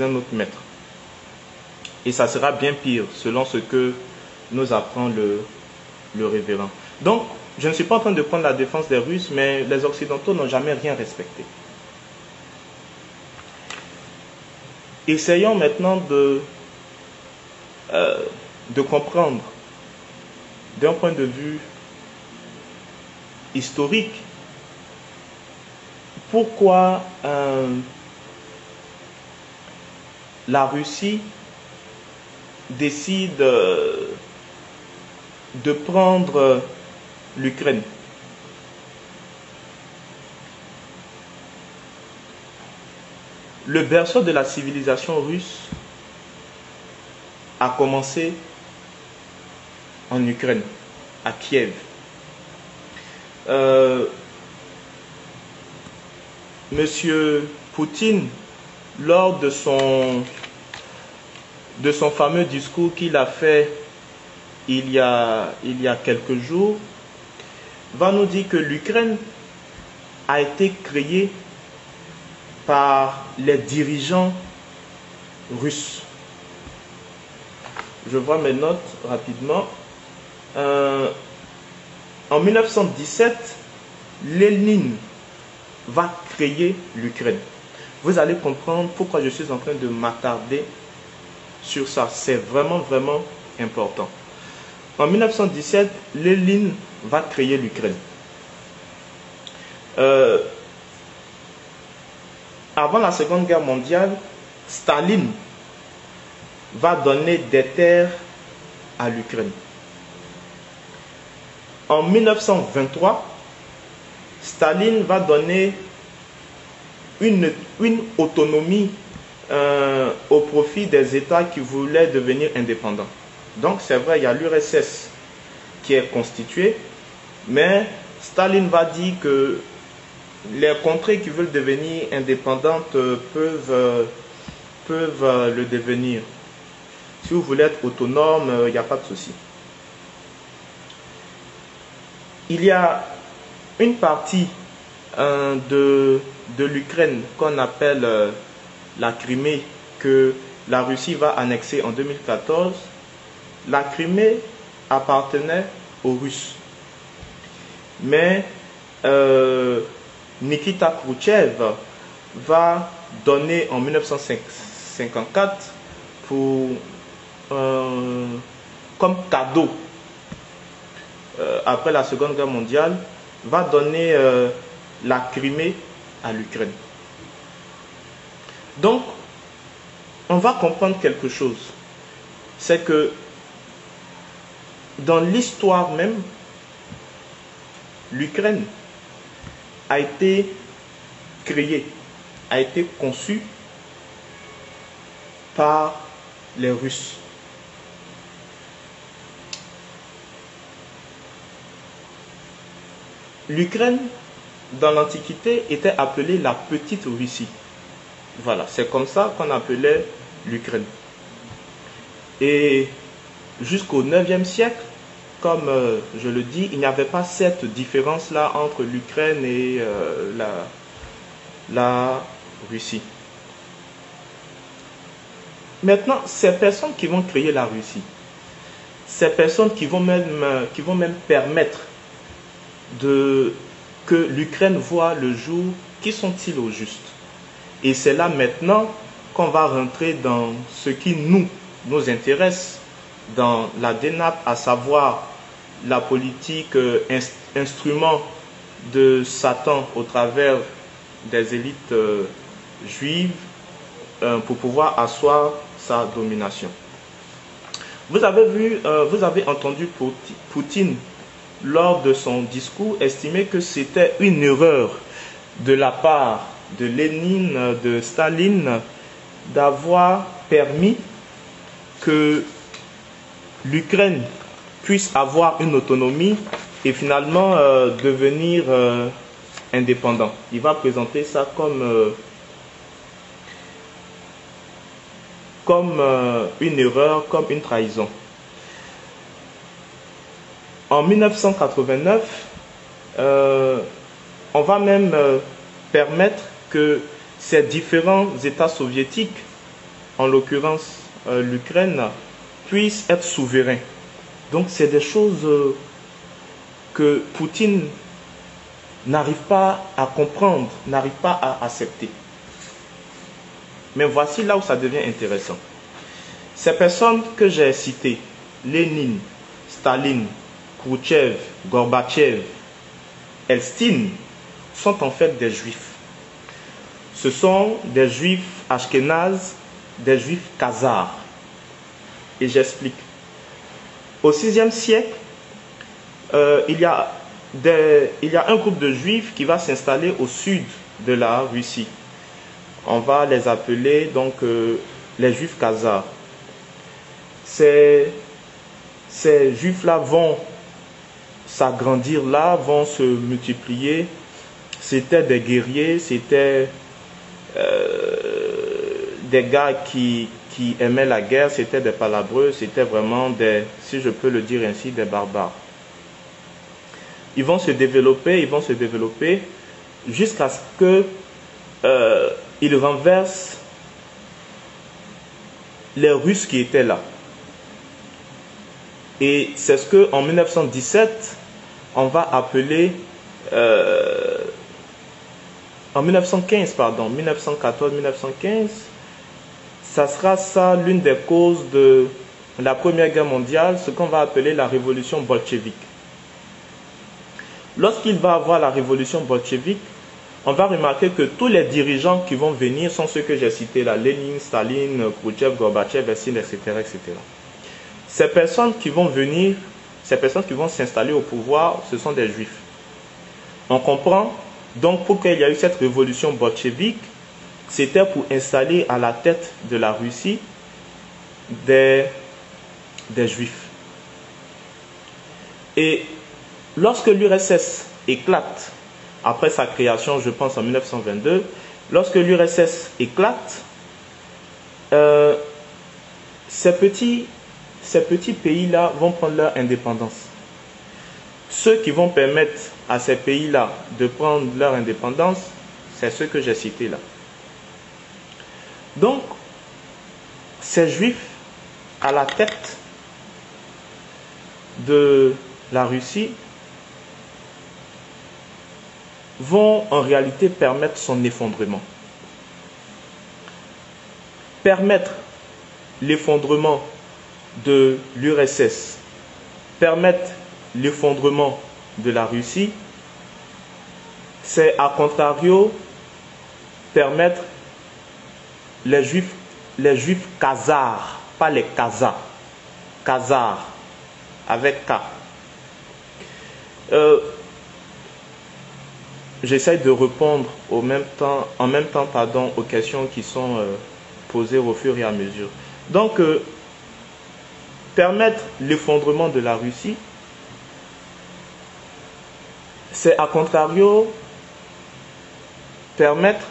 un autre maître. Et ça sera bien pire, selon ce que nous apprend le révérend. Donc, je ne suis pas en train de prendre la défense des Russes, mais les Occidentaux n'ont jamais rien respecté. Essayons maintenant de comprendre d'un point de vue historique, pourquoi la Russie décide de prendre l'Ukraine. Le berceau de la civilisation russe a commencé en Ukraine, à Kiev. Monsieur Poutine, lors de son fameux discours qu'il a fait il y a quelques jours, va nous dire que l'Ukraine a été créée par les dirigeants russes. Je vois mes notes rapidement. En 1917, Lénine va créer l'Ukraine. Vous allez comprendre pourquoi je suis en train de m'attarder sur ça. C'est vraiment, vraiment important. En 1917, Lénine va créer l'Ukraine. Avant la Seconde Guerre mondiale, Staline va donner des terres à l'Ukraine. En 1923, Staline va donner une autonomie au profit des États qui voulaient devenir indépendants. Donc c'est vrai, il y a l'URSS qui est constituée, mais Staline va dire que les contrées qui veulent devenir indépendantes peuvent le devenir. Si vous voulez être autonome, il n'y a pas de souci. Il y a une partie de l'Ukraine qu'on appelle la Crimée, que la Russie va annexer en 2014. La Crimée appartenait aux Russes. Mais Nikita Khrouchtchev va donner en 1954 comme cadeau, après la Seconde Guerre mondiale, va donner la Crimée à l'Ukraine. Donc, on va comprendre quelque chose. C'est que dans l'histoire même, l'Ukraine a été créée, a été conçue par les Russes. L'Ukraine, dans l'Antiquité, était appelée la Petite Russie. Voilà, c'est comme ça qu'on appelait l'Ukraine. Et jusqu'au 9e siècle, comme je le dis, il n'y avait pas cette différence-là entre l'Ukraine et la Russie. Maintenant, ces personnes qui vont créer la Russie, ces personnes qui vont même permettre que l'Ukraine voit le jour, qui sont-ils au juste? Et c'est là maintenant qu'on va rentrer dans ce qui nous intéresse dans la DNAP, à savoir la politique instrument de Satan au travers des élites juives pour pouvoir asseoir sa domination. Vous avez entendu Poutine lors de son discours estimer que c'était une erreur de la part de Lénine, de Staline, d'avoir permis que l'Ukraine puisse avoir une autonomie et finalement devenir indépendant. Il va présenter ça comme une erreur, comme une trahison. En 1989, on va même permettre que ces différents États soviétiques, en l'occurrence l'Ukraine, puissent être souverains. Donc c'est des choses que Poutine n'arrive pas à comprendre, n'arrive pas à accepter. Mais voici là où ça devient intéressant. Ces personnes que j'ai citées, Lénine, Staline, Khrouchtchev, Gorbatchev, Elstine sont en fait des juifs. Ce sont des juifs ashkénazes, des juifs khazars. Et j'explique. Au VIe siècle, il y a un groupe de juifs qui va s'installer au sud de la Russie. On va les appeler donc les juifs khazars. Ces juifs-là vont s'agrandir là, vont se multiplier. C'était des guerriers, c'était des gars qui aimaient la guerre, c'était des palabreux, c'était vraiment des, si je peux le dire ainsi, des barbares. Ils vont se développer jusqu'à ce que ils renversent les Russes qui étaient là. Et c'est ce qu'en 1917, on va appeler, en 1915, 1914-1915, ça sera ça l'une des causes de la Première Guerre mondiale, ce qu'on va appeler la révolution bolchevique. Lorsqu'il va y avoir la révolution bolchevique, on va remarquer que tous les dirigeants qui vont venir sont ceux que j'ai cités là, Lénine, Staline, Khrouchtchev, Gorbatchev, Elstine, etc., etc. Ces personnes qui vont venir, ces personnes qui vont s'installer au pouvoir, ce sont des juifs. On comprend donc pourquoi il y a eu cette révolution bolchevique, c'était pour installer à la tête de la Russie des juifs. Et lorsque l'URSS éclate, après sa création, je pense en 1922, lorsque l'URSS éclate, ces petits pays-là vont prendre leur indépendance. Ceux qui vont permettre à ces pays-là de prendre leur indépendance, c'est ceux que j'ai cités là. Donc, ces juifs à la tête de la Russie vont en réalité permettre son effondrement. Permettre l'effondrement de l'URSS, permettre l'effondrement de la Russie, c'est à contrario permettre les juifs khazars, pas les Khazars, khazars avec K. J'essaie de répondre en même temps, aux questions qui sont posées au fur et à mesure. Donc, permettre l'effondrement de la Russie, c'est à contrario permettre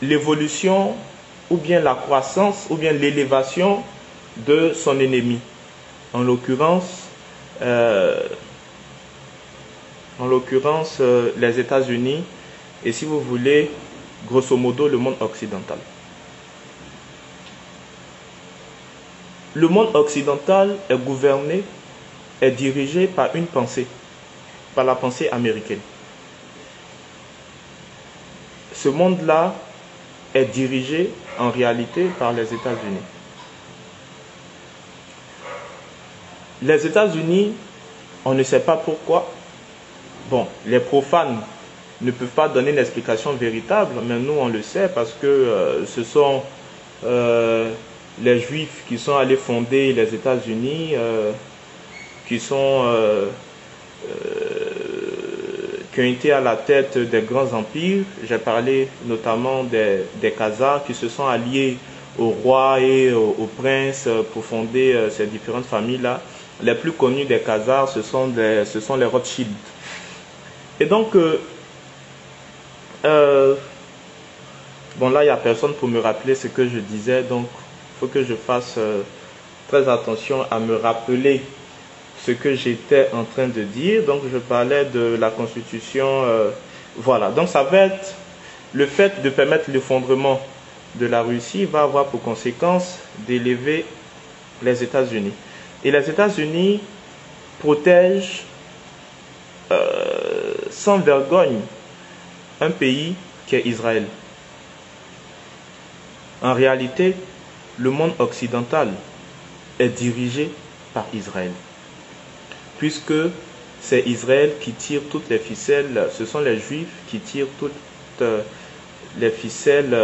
l'évolution ou bien la croissance ou bien l'élévation de son ennemi. En l'occurrence, les États-Unis et, si vous voulez, grosso modo, le monde occidental. Le monde occidental est gouverné, est dirigé par une pensée, par la pensée américaine. Ce monde-là est dirigé en réalité par les États-Unis. Les États-Unis, on ne sait pas pourquoi. Bon, les profanes ne peuvent pas donner une explication véritable, mais nous on le sait parce que ce sont les Juifs qui sont allés fonder les États-Unis, qui ont été à la tête des grands empires. J'ai parlé notamment des Khazars qui se sont alliés au roi et au prince pour fonder ces différentes familles-là. Les plus connus des Khazars, ce sont les Rothschild. Et donc, bon là, il n'y a personne pour me rappeler ce que je disais, donc il faut que je fasse très attention à me rappeler ce que j'étais en train de dire. Donc, je parlais de la Constitution. Voilà, donc ça va être le fait de permettre l'effondrement de la Russie va avoir pour conséquence d'élever les États-Unis. Et les États-Unis protègent sans vergogne un pays qui est Israël. En réalité, le monde occidental est dirigé par Israël. puisque c'est Israël qui tire toutes les ficelles, ce sont les Juifs qui tirent toutes les ficelles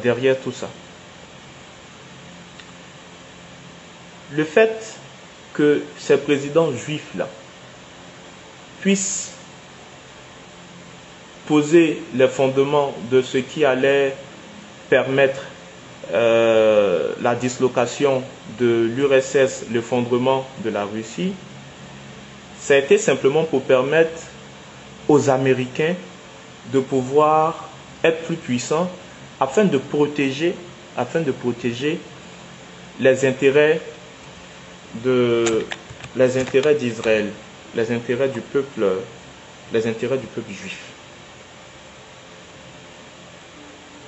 derrière tout ça. Le fait que ces présidents juifs-là puissent poser les fondements de ce qui allait permettre la dislocation de l'URSS, l'effondrement de la Russie, ça a été simplement pour permettre aux Américains de pouvoir être plus puissants afin de protéger les intérêts d'Israël, les intérêts du peuple juif.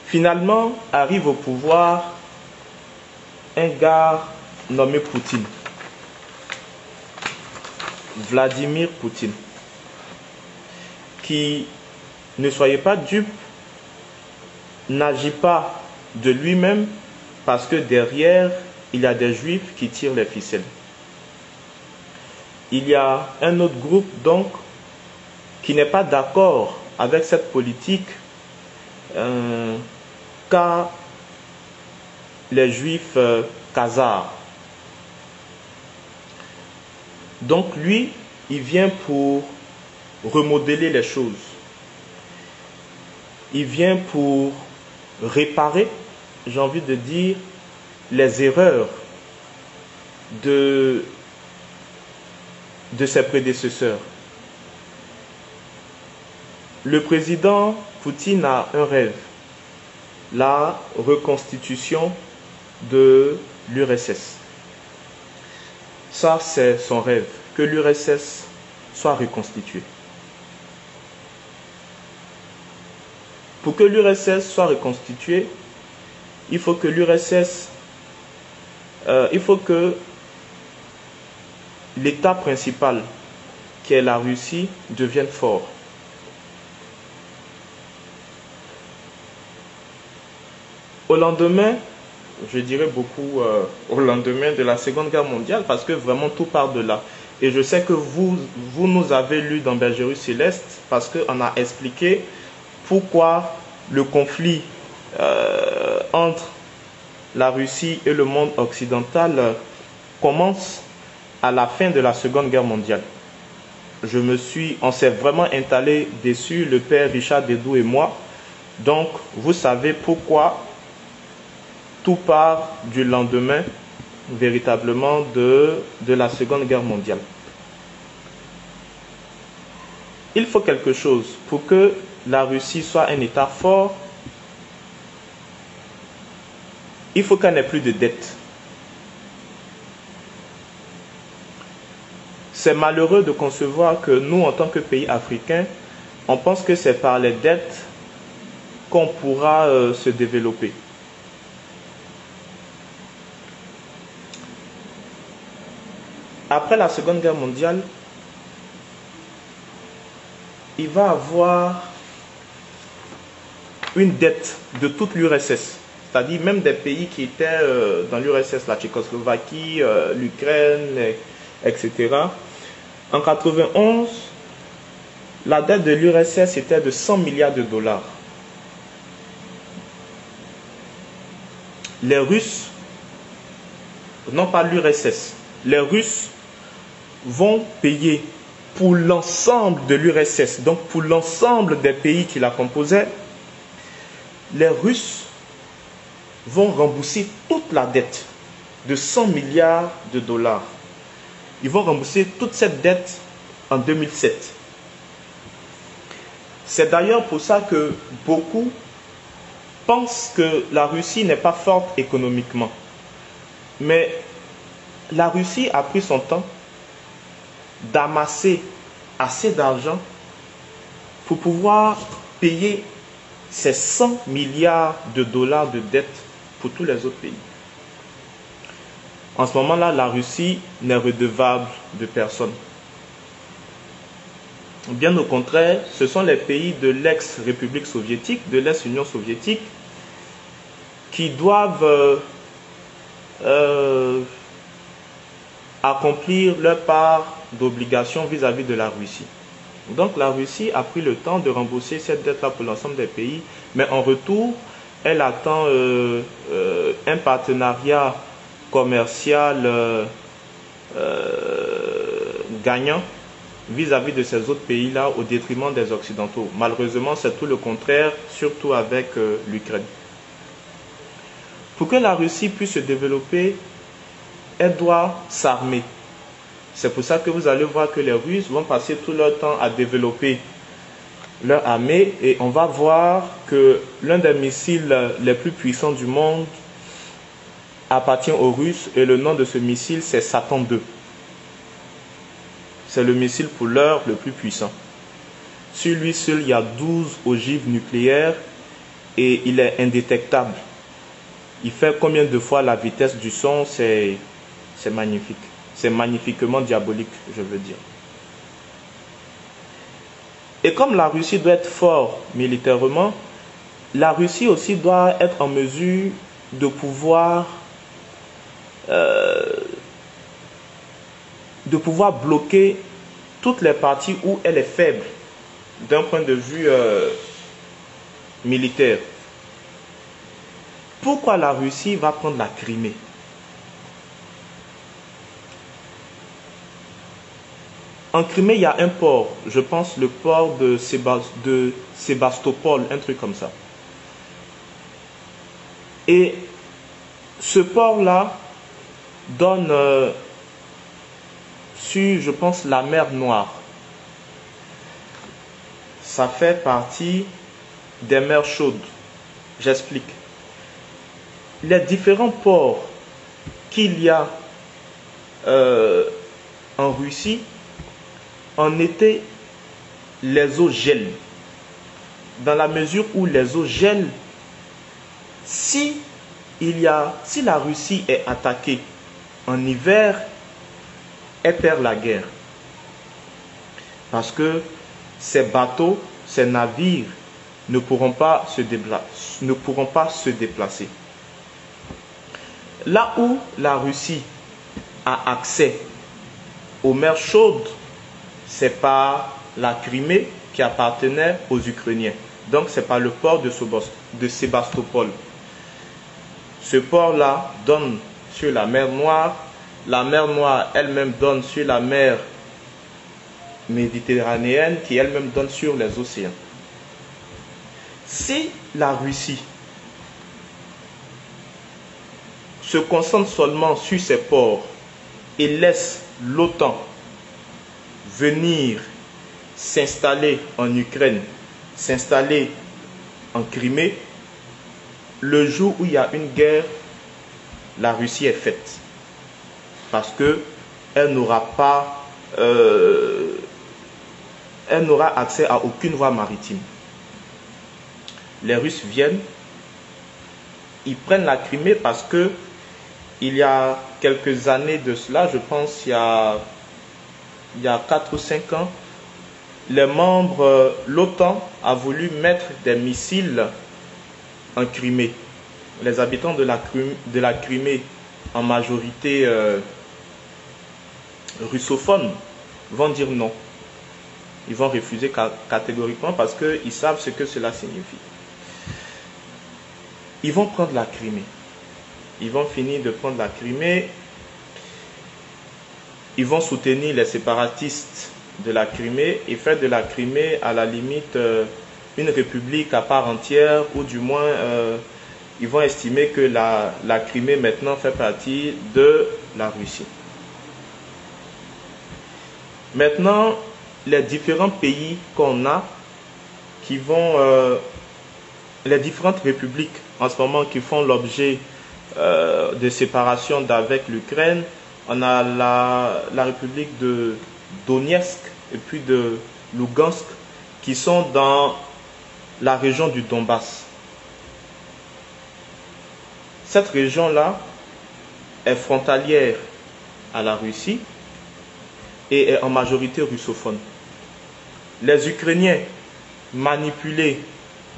Finalement, arrive au pouvoir un gars nommé Poutine, Vladimir Poutine, qui, ne soyez pas dupes, n'agit pas de lui-même parce que derrière, il y a des juifs qui tirent les ficelles. Il y a un autre groupe donc qui n'est pas d'accord avec cette politique qu'a les juifs khazars. Donc lui, il vient pour remodeler les choses. Il vient pour réparer, j'ai envie de dire, les erreurs de ses prédécesseurs. Le président Poutine a un rêve, la reconstitution de l'URSS. Ça, c'est son rêve, que l'URSS soit reconstituée. Pour que l'URSS soit reconstituée, il faut que l'État principal, qui est la Russie, devienne fort. Au lendemain, je dirais beaucoup au lendemain de la Seconde Guerre mondiale, parce que vraiment tout part de là. Et je sais que vous nous avez lu dans Bergerie Céleste, parce qu'on a expliqué pourquoi le conflit entre la Russie et le monde occidental commence à la fin de la Seconde Guerre mondiale. On s'est vraiment étalé dessus, le père Richard Dédou et moi. Donc, vous savez pourquoi tout part du lendemain, véritablement, de la Seconde Guerre mondiale. Il faut quelque chose pour que la Russie soit un État fort. Il faut qu'elle n'ait plus de dettes. C'est malheureux de concevoir que nous, en tant que pays africain, on pense que c'est par les dettes qu'on pourra se développer. Après la Seconde Guerre mondiale, il va avoir une dette de toute l'URSS, c'est-à-dire même des pays qui étaient dans l'URSS, la Tchécoslovaquie, l'Ukraine, etc. En 1991, la dette de l'URSS était de 100 milliards de dollars. Les Russes, non pas l'URSS, les Russes vont payer pour l'ensemble de l'URSS, donc pour l'ensemble des pays qui la composaient. Les Russes vont rembourser toute la dette de 100 milliards de dollars. Ils vont rembourser toute cette dette en 2007. C'est d'ailleurs pour ça que beaucoup pensent que la Russie n'est pas forte économiquement. Mais la Russie a pris son temps d'amasser assez d'argent pour pouvoir payer ces 100 milliards de dollars de dette pour tous les autres pays. En ce moment-là, la Russie n'est redevable de personne. Bien au contraire, ce sont les pays de l'ex-République soviétique, de l'ex-Union soviétique, qui doivent accomplir leur part d'obligation vis-à-vis de la Russie. Donc la Russie a pris le temps de rembourser cette dette-là pour l'ensemble des pays, mais en retour, elle attend un partenariat commercial gagnant vis-à-vis de ces autres pays-là au détriment des Occidentaux. Malheureusement, c'est tout le contraire, surtout avec l'Ukraine. Pour que la Russie puisse se développer, elle doit s'armer. C'est pour ça que vous allez voir que les Russes vont passer tout leur temps à développer leur armée et on va voir que l'un des missiles les plus puissants du monde appartient aux Russes et le nom de ce missile c'est Satan II. C'est le missile pour l'heure le plus puissant. Sur lui seul, il y a 12 ogives nucléaires et il est indétectable. Il fait combien de fois la vitesse du son, c'est magnifique. C'est magnifiquement diabolique, je veux dire. Et comme la Russie doit être forte militairement, la Russie aussi doit être en mesure de pouvoir bloquer toutes les parties où elle est faible d'un point de vue militaire. Pourquoi la Russie va prendre la Crimée? En Crimée, il y a un port, je pense le port de Sébastopol, un truc comme ça. Et ce port-là donne sur, je pense, la mer Noire. Ça fait partie des mers chaudes. J'explique. Les différents ports qu'il y a en Russie, en été, les eaux gèlent. Dans la mesure où les eaux gèlent, si la Russie est attaquée en hiver, elle perd la guerre. Parce que ces bateaux, ces navires ne pourront pas se déplacer. Là où la Russie a accès aux mers chaudes, c'est par la Crimée qui appartenait aux Ukrainiens. Donc c'est par le port de Sébastopol. Ce port-là donne sur la mer Noire. La mer Noire elle-même donne sur la mer Méditerranéenne qui elle-même donne sur les océans. Si la Russie se concentre seulement sur ces ports et laisse l'OTAN venir s'installer en Ukraine, s'installer en Crimée, le jour où il y a une guerre, la Russie est faite. Parce qu'elle n'aura accès à aucune voie maritime. Les Russes viennent, ils prennent la Crimée parce que il y a quelques années de cela, je pense il y a 4 ou 5 ans, les membres, l'OTAN a voulu mettre des missiles en Crimée. Les habitants de la Crimée, en majorité russophones, vont dire non. Ils vont refuser catégoriquement parce qu'ils savent ce que cela signifie. Ils vont prendre la Crimée. Ils vont finir de prendre la Crimée. Ils vont soutenir les séparatistes de la Crimée et faire de la Crimée à la limite une république à part entière, ou du moins ils vont estimer que la Crimée maintenant fait partie de la Russie. Maintenant, les différents pays qu'on a qui vont, les différentes républiques en ce moment qui font l'objet de séparation d'avec l'Ukraine, on a la république de Donetsk et puis de Lugansk qui sont dans la région du Donbass. Cette région-là est frontalière à la Russie et est en majorité russophone. Les Ukrainiens, manipulés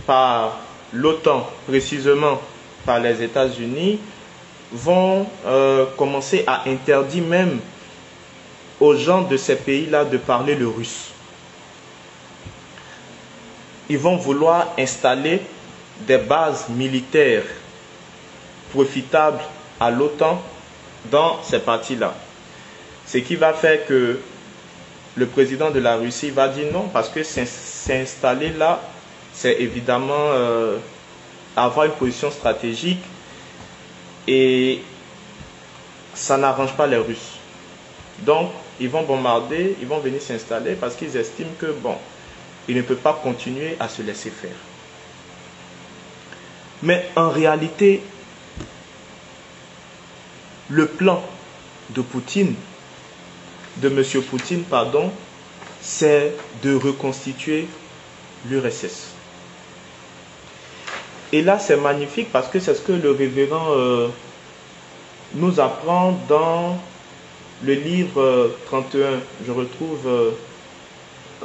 par l'OTAN, précisément par les États-Unis, vont commencer à interdire même aux gens de ces pays-là de parler le russe. Ils vont vouloir installer des bases militaires profitables à l'OTAN dans ces parties-là. Ce qui va faire que le président de la Russie va dire non, parce que s'installer là, c'est évidemment avoir une position stratégique et ça n'arrange pas les Russes. Donc, ils vont bombarder, ils vont venir s'installer parce qu'ils estiment que, bon, ils ne peuvent pas continuer à se laisser faire. Mais en réalité, le plan de Poutine, de M. Poutine, pardon, c'est de reconstituer l'URSS. Et là, c'est magnifique parce que c'est ce que le révérend nous apprend dans le livre 31. Je retrouve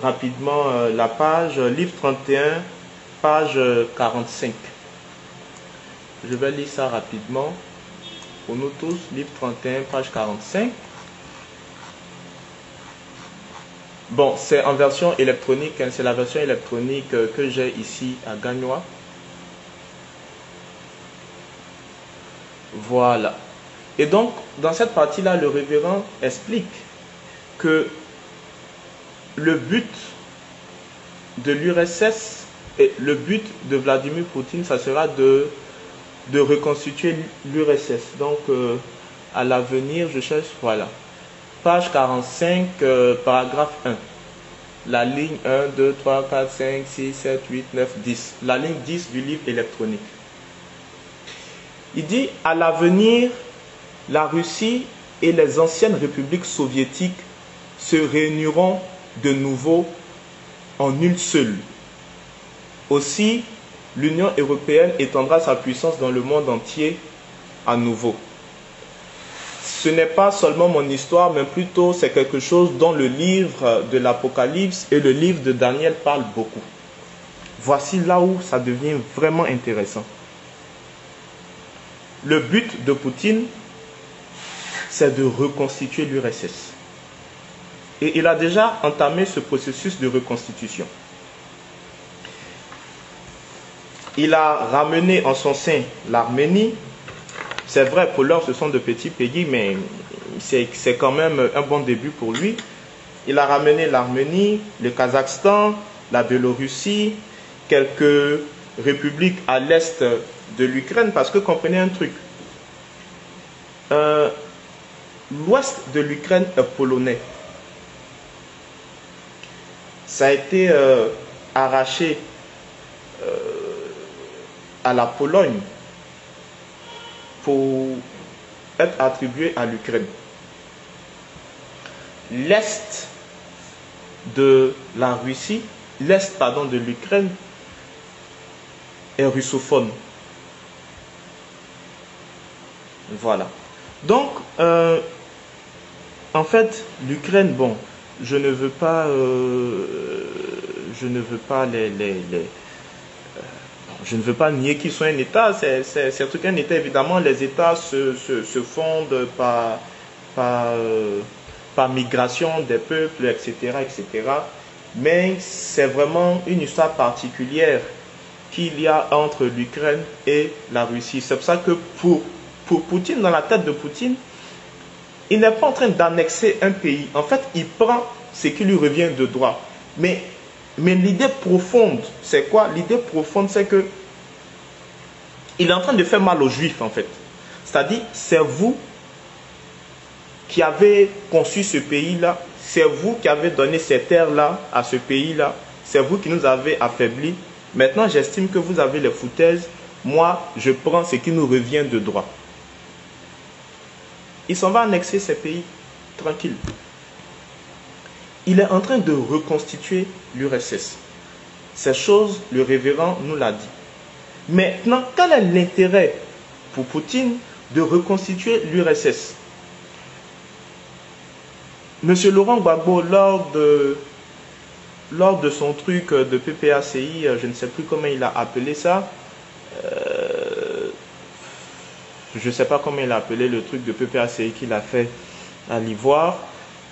rapidement la page, livre 31, page 45. Je vais lire ça rapidement pour nous tous. Livre 31, page 45. Bon, c'est en version électronique, hein, c'est la version électronique que j'ai ici à Gagnois. Voilà. Et donc, dans cette partie-là, le révérend explique que le but de l'URSS et le but de Vladimir Poutine, ça sera de reconstituer l'URSS. Donc, à l'avenir, je cherche, voilà. Page 45, paragraphe 1. La ligne 1, 2, 3, 4, 5, 6, 7, 8, 9, 10. La ligne 10 du livre électronique. Il dit, à l'avenir, la Russie et les anciennes républiques soviétiques se réuniront de nouveau en une seule. Aussi, l'Union européenne étendra sa puissance dans le monde entier à nouveau. Ce n'est pas seulement mon histoire, mais plutôt c'est quelque chose dont le livre de l'Apocalypse et le livre de Daniel parlent beaucoup. Voici là où ça devient vraiment intéressant. Le but de Poutine, c'est de reconstituer l'URSS. Et il a déjà entamé ce processus de reconstitution. Il a ramené en son sein l'Arménie. C'est vrai, pour l'heure, ce sont de petits pays, mais c'est quand même un bon début pour lui. Il a ramené l'Arménie, le Kazakhstan, la Biélorussie, quelques républiques à l'est de l'Ukraine, parce que comprenez un truc. L'ouest de l'Ukraine est polonais. Ça a été arraché à la Pologne pour être attribué à l'Ukraine. L'est de la Russie, l'est pardon de l'Ukraine est russophone. Voilà. Donc, en fait, l'Ukraine, bon, je ne veux pas je ne veux pas nier qu'ils soient un État. C'est surtout qu'un État, évidemment, les États se fondent par migration des peuples, etc., etc. Mais c'est vraiment une histoire particulière qu'il y a entre l'Ukraine et la Russie. C'est pour ça que pour Poutine, dans la tête de Poutine, il n'est pas en train d'annexer un pays. En fait, il prend ce qui lui revient de droit. Mais l'idée profonde, c'est quoi? L'idée profonde, c'est que il est en train de faire mal aux Juifs, en fait. C'est-à-dire, c'est vous qui avez conçu ce pays-là, c'est vous qui avez donné ces terres-là à ce pays-là, c'est vous qui nous avez affaiblis. Maintenant, j'estime que vous avez les foutaises. Moi, je prends ce qui nous revient de droit. Il s'en va annexer ces pays, tranquille. Il est en train de reconstituer l'URSS. Ces choses, le révérend nous l'a dit. Maintenant, quel est l'intérêt pour Poutine de reconstituer l'URSS? Monsieur Laurent Gbagbo, lors de son truc de PPACI, je ne sais plus comment il a appelé ça, je ne sais pas comment il a appelé le truc de PPACI qu'il a fait à l'Ivoire,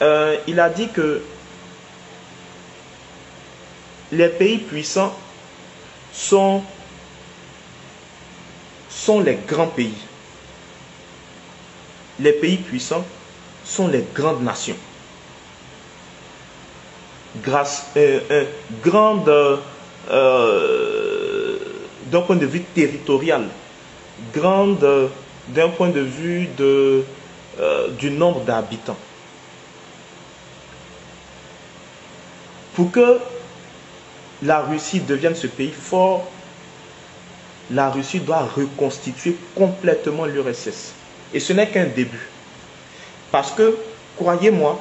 il a dit que les pays puissants sont les grands pays. Les pays puissants sont les grandes nations. Grandes d'un point de vue territorial, grandes d'un point de vue du nombre d'habitants. Pour que la Russie devienne ce pays fort, la Russie doit reconstituer complètement l'URSS. Et ce n'est qu'un début. Parce que, croyez-moi,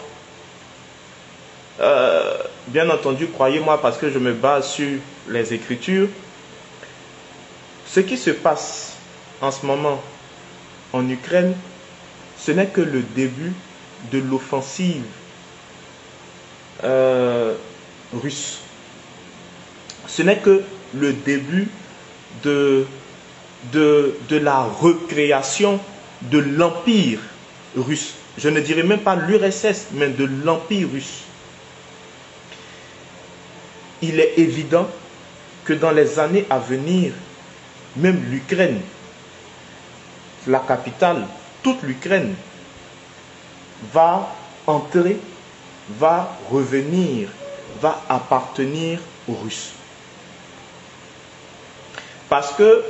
bien entendu, croyez-moi parce que je me base sur les Écritures, ce qui se passe en ce moment en Ukraine, ce n'est que le début de l'offensive russe. Ce n'est que le début de la recréation de l'empire russe. Je ne dirais même pas l'URSS, mais de l'empire russe. Il est évident que dans les années à venir, même l'Ukraine, la capitale, toute l'Ukraine, va entrer, va revenir, va appartenir aux Russes. Parce que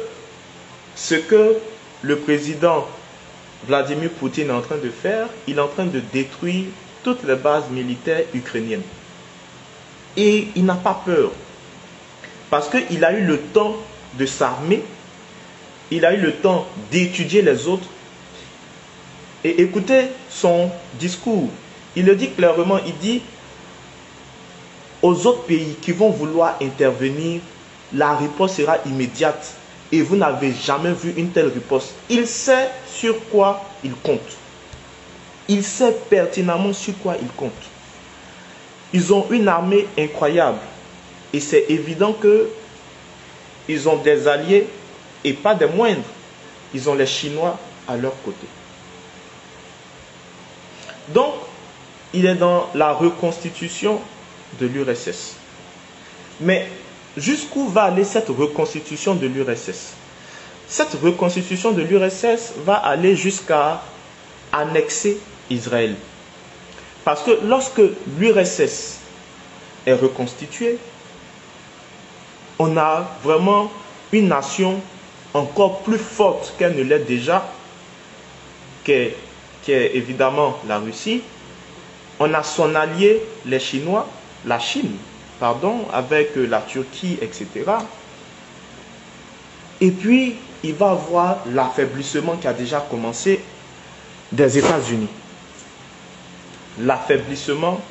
ce que le président Vladimir Poutine est en train de faire, il est en train de détruire toutes les bases militaires ukrainiennes. Et il n'a pas peur. Parce qu'il a eu le temps de s'armer, il a eu le temps d'étudier les autres. Et écoutez son discours. Il le dit clairement, il dit aux autres pays qui vont vouloir intervenir, la riposte sera immédiate. Et vous n'avez jamais vu une telle riposte. Il sait sur quoi il compte. Il sait pertinemment sur quoi il compte. Ils ont une armée incroyable. Et c'est évident qu'ils ont des alliés et pas des moindres. Ils ont les Chinois à leur côté. Donc, il est dans la reconstitution de l'URSS. Mais jusqu'où va aller cette reconstitution de l'URSS? Cette reconstitution de l'URSS va aller jusqu'à annexer Israël. Parce que lorsque l'URSS est reconstituée, on a vraiment une nation encore plus forte qu'elle ne l'est déjà, qui est évidemment la Russie. On a son allié, les Chinois, la Chine, pardon, avec la Turquie, etc. Et puis, il va avoir l'affaiblissement qui a déjà commencé des États-Unis. L'affaiblissement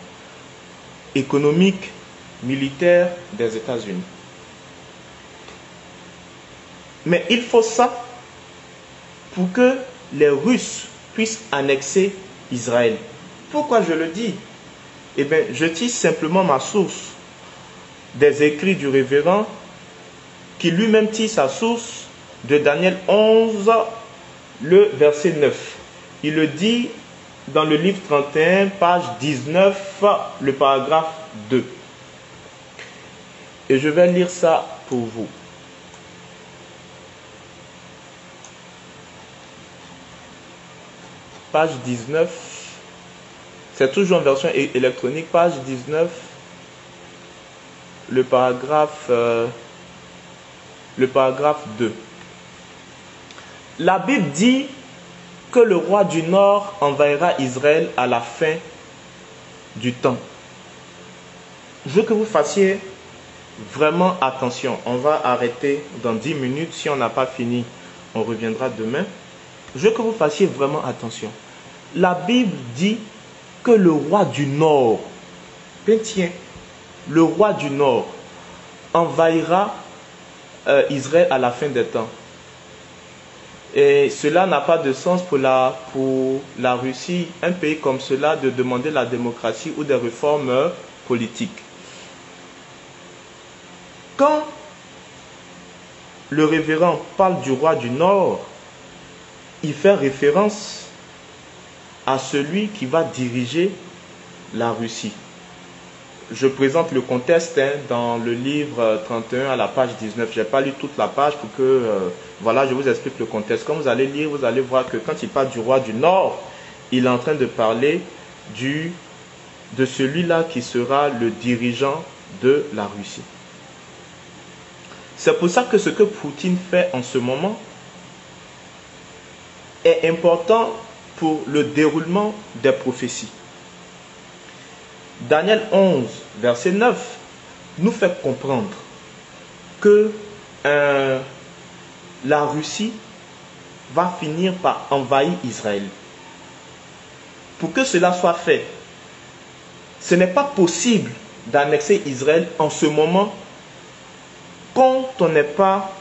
économique, militaire des États-Unis. Mais il faut ça pour que les Russes puissent annexer Israël. Pourquoi je le dis? Eh bien, je tisse simplement ma source des écrits du révérend qui lui-même tisse sa source de Daniel 11, le verset 9. Il le dit dans le livre 31, page 19, le paragraphe 2. Et je vais lire ça pour vous. Page 19, c'est toujours en version électronique, page 19, le paragraphe 2. La Bible dit que le roi du Nord envahira Israël à la fin du temps. Je veux que vous fassiez vraiment attention. On va arrêter dans 10 minutes. Si on n'a pas fini, on reviendra demain. Je veux que vous fassiez vraiment attention. La Bible dit que le roi du Nord, bien tiens, le roi du Nord envahira Israël à la fin des temps. Et cela n'a pas de sens pour la Russie, un pays comme cela, de demander la démocratie ou des réformes politiques. Quand le révérend parle du roi du Nord, il fait référence à celui qui va diriger la Russie. Je présente le contexte dans le livre 31 à la page 19. Je n'ai pas lu toute la page pour que, voilà, je vous explique le contexte. Quand vous allez lire, vous allez voir que quand il parle du roi du Nord, il est en train de parler de celui-là qui sera le dirigeant de la Russie. C'est pour ça que ce que Poutine fait en ce moment est important pour le déroulement des prophéties. Daniel 11, verset 9, nous fait comprendre que la Russie va finir par envahir Israël. Pour que cela soit fait, ce n'est pas possible d'annexer Israël en ce moment quand on n'est pas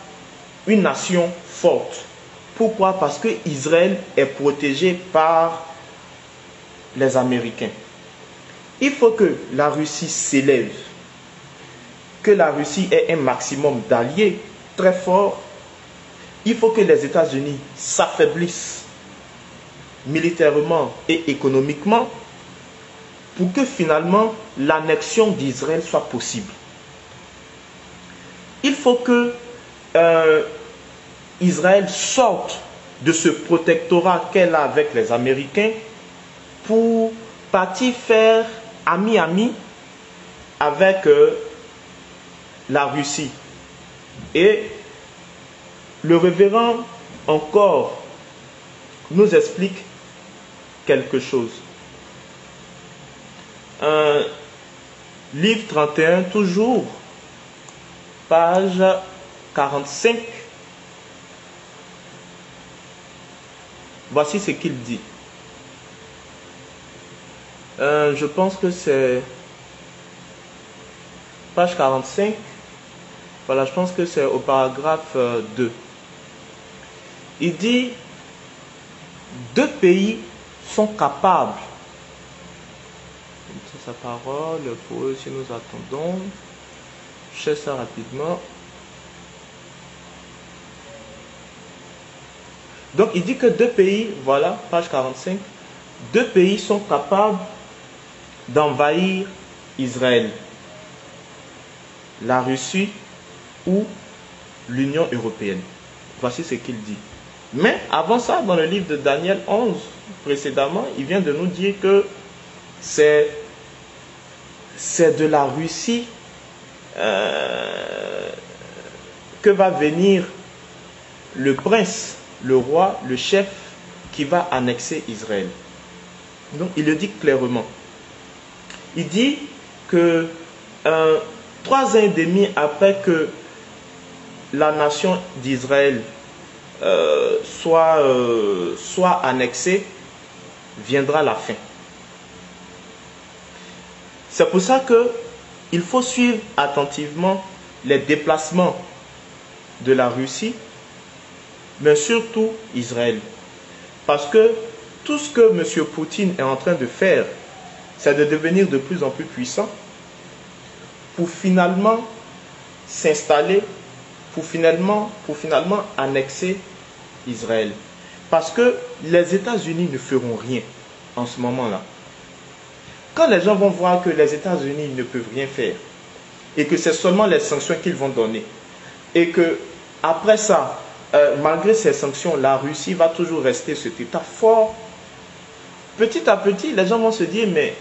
une nation forte. Pourquoi? Parce que Israël est protégé par les Américains. Il faut que la Russie s'élève, que la Russie ait un maximum d'alliés très forts. Il faut que les États-Unis s'affaiblissent militairement et économiquement pour que finalement l'annexion d'Israël soit possible. Il faut que Israël sorte de ce protectorat qu'elle a avec les Américains pour partir faire ami-ami avec la Russie. Et le révérend encore nous explique quelque chose. Livre 31, toujours, page 45. Voici ce qu'il dit. Je pense que c'est page 45. Voilà, je pense que c'est au paragraphe 2. Il dit, deux pays sont capables. C'est sa parole, pour eux si nous attendons. Je cherche ça rapidement. Donc il dit que deux pays, voilà, page 45, deux pays sont capables d'envahir Israël. La Russie ou l'Union européenne. Voici ce qu'il dit. Mais avant ça, dans le livre de Daniel 11, précédemment, il vient de nous dire que c'est de la Russie que va venir le prince, le roi, le chef qui va annexer Israël. Donc il le dit clairement. Il dit que 3 ans et demi après que la nation d'Israël soit annexée, viendra la fin. C'est pour ça qu'il faut suivre attentivement les déplacements de la Russie, mais surtout Israël. Parce que tout ce que M. Poutine est en train de faire, c'est de devenir de plus en plus puissant pour finalement s'installer, pour finalement annexer Israël. Parce que les États-Unis ne feront rien en ce moment-là. Quand les gens vont voir que les États-Unis ne peuvent rien faire, et que c'est seulement les sanctions qu'ils vont donner, et que après ça, malgré ces sanctions, la Russie va toujours rester cet État fort, petit à petit, les gens vont se dire, mais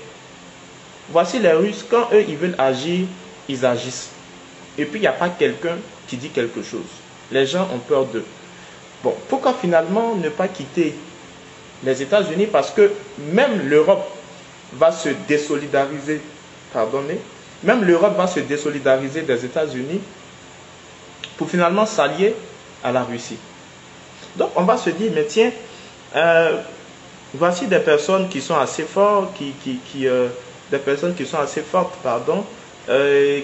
voici les Russes, quand eux, ils veulent agir, ils agissent. Et puis, il n'y a pas quelqu'un qui dit quelque chose. Les gens ont peur d'eux. Bon, pourquoi finalement ne pas quitter les États-Unis? Parce que même l'Europe va se désolidariser, même l'Europe va se désolidariser des États-Unis pour finalement s'allier à la Russie. Donc, on va se dire, mais tiens, voici des personnes qui sont assez fortes, des personnes qui sont assez fortes,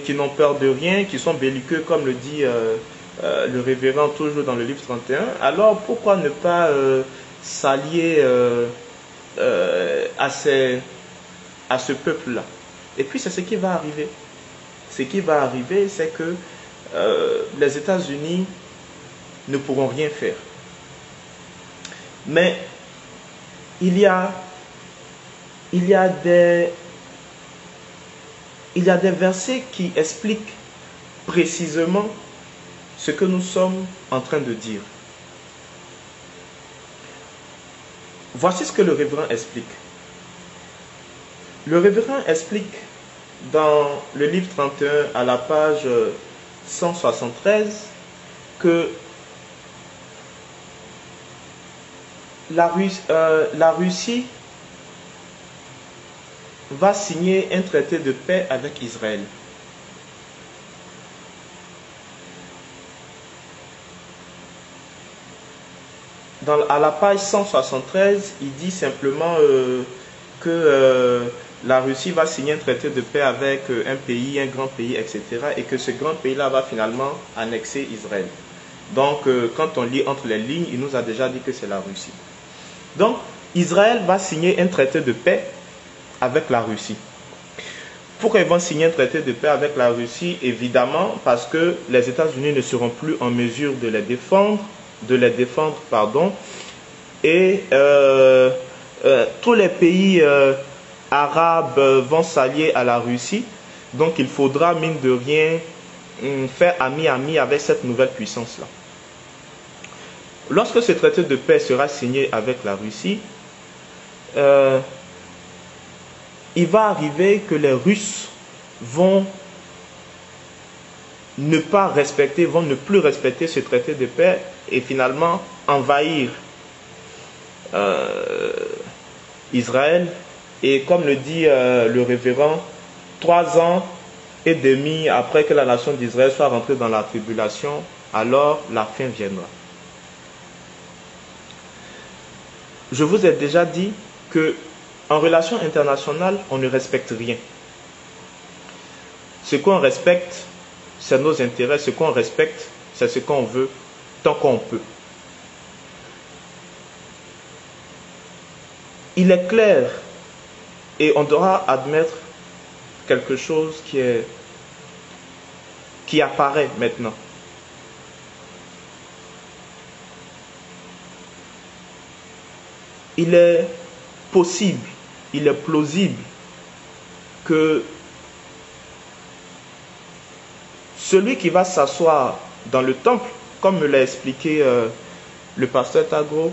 qui n'ont peur de rien, qui sont belliqueux, comme le dit le révérend toujours dans le livre 31. Alors, pourquoi ne pas s'allier à ce peuple-là? Et puis, c'est ce qui va arriver. Ce qui va arriver, c'est que les États-Unis ne pourront rien faire. Mais il y a des il y a des versets qui expliquent précisément ce que nous sommes en train de dire. Voici ce que le révérend explique. Le révérend explique dans le livre 31 à la page 173 que la Russie va signer un traité de paix avec Israël. À la page 173, il dit simplement que la Russie va signer un traité de paix avec un pays, un grand pays, etc. Et que ce grand pays-là va finalement annexer Israël. Donc, quand on lit entre les lignes, il nous a déjà dit que c'est la Russie. Donc, Israël va signer un traité de paix avec la Russie. Pourquoi ils vont signer un traité de paix avec la Russie? Évidemment, parce que les États-Unis ne seront plus en mesure de les défendre, et tous les pays arabes vont s'allier à la Russie. Donc, il faudra, mine de rien, faire ami-ami avec cette nouvelle puissance-là. Lorsque ce traité de paix sera signé avec la Russie, il va arriver que les Russes vont ne plus respecter ce traité de paix et finalement envahir Israël. Et comme le dit le révérend, 3 ans et demi après que la nation d'Israël soit rentrée dans la tribulation, alors la fin viendra. Je vous ai déjà dit que en relation internationale, on ne respecte rien. Ce qu'on respecte, c'est nos intérêts. Ce qu'on respecte, c'est ce qu'on veut, tant qu'on peut. Il est clair, et on doit admettre quelque chose qui apparaît maintenant. Il est possible, il est plausible que celui qui va s'asseoir dans le temple, comme me l'a expliqué le pasteur Tagro,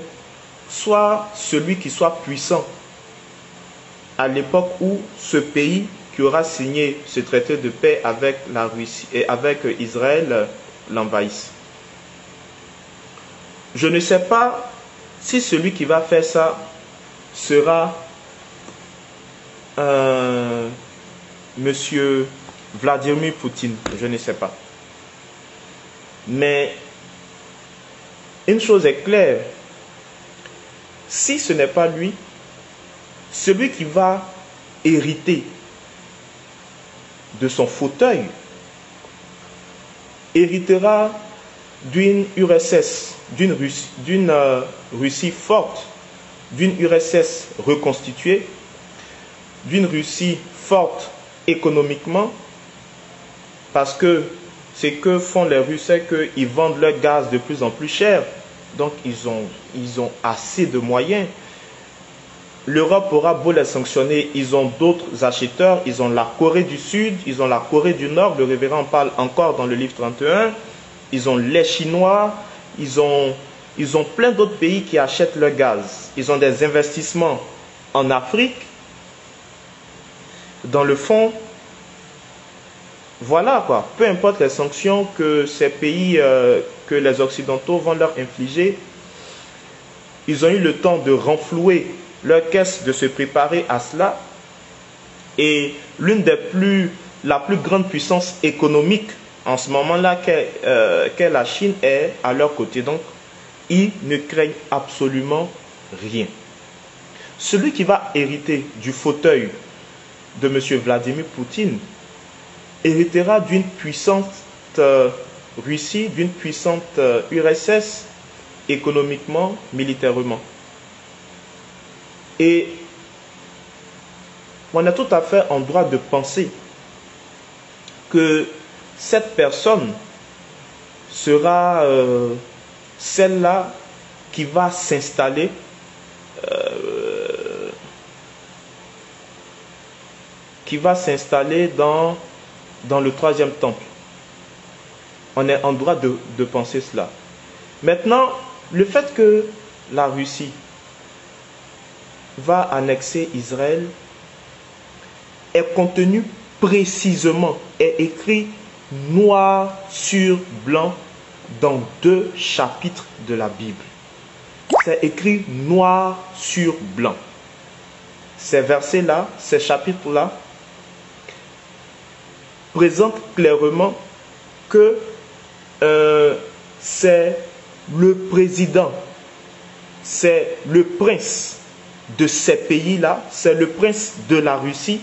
soit celui qui soit puissant à l'époque où ce pays qui aura signé ce traité de paix avec la Russie et avec Israël l'envahisse. Je ne sais pas si celui qui va faire ça sera Monsieur Vladimir Poutine, je ne sais pas. Mais une chose est claire, si ce n'est pas lui, celui qui va hériter de son fauteuil héritera d'une URSS, d'une Russie forte, d'une URSS reconstituée, d'une Russie forte économiquement, parce que ce que font les Russes, c'est qu'ils vendent leur gaz de plus en plus cher, donc ils ont assez de moyens. L'Europe aura beau les sanctionner, ils ont d'autres acheteurs, ils ont la Corée du Sud, ils ont la Corée du Nord, le révérend parle encore dans le livre 31, ils ont les Chinois, ils ont plein d'autres pays qui achètent leur gaz. Ils ont des investissements en Afrique. Dans le fond, voilà quoi, peu importe les sanctions que ces pays, que les Occidentaux vont leur infliger, ils ont eu le temps de renflouer leur caisse, de se préparer à cela. Et la plus grande puissance économique en ce moment-là qu'est la Chine est à leur côté. Donc, ils ne craignent absolument rien. Celui qui va hériter du fauteuil de M. Vladimir Poutine héritera d'une puissante Russie, d'une puissante URSS économiquement, militairement. Et on est tout à fait en droit de penser que cette personne sera celle-là qui va s'installer qui va s'installer dans le troisième temple. On est en droit de penser cela. Maintenant, le fait que la Russie va annexer Israël est contenu précisément, est écrit noir sur blanc dans 2 chapitres de la Bible. C'est écrit noir sur blanc. Ces versets-là, ces chapitres-là, présentent clairement que c'est le président, c'est le prince de ces pays-là, c'est le prince de la Russie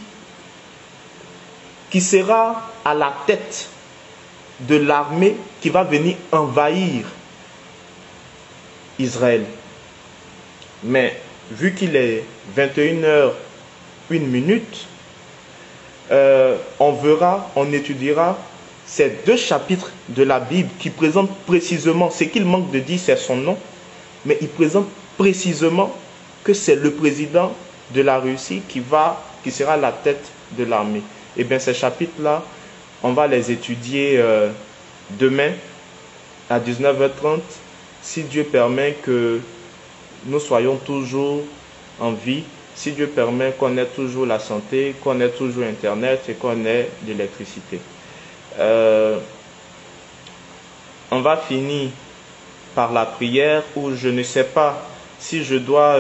qui sera à la tête de l'armée qui va venir envahir Israël. Mais vu qu'il est 21h01, on verra, on étudiera ces 2 chapitres de la Bible qui présentent précisément, ce qu'il manque de dire c'est son nom, mais il présente précisément que c'est le président de la Russie qui sera la tête de l'armée. Et bien ces chapitres-là, on va les étudier demain à 19h30, si Dieu permet que nous soyons toujours en vie, si Dieu permet qu'on ait toujours la santé, qu'on ait toujours Internet et qu'on ait de l'électricité. On va finir par la prière où je ne sais pas si je dois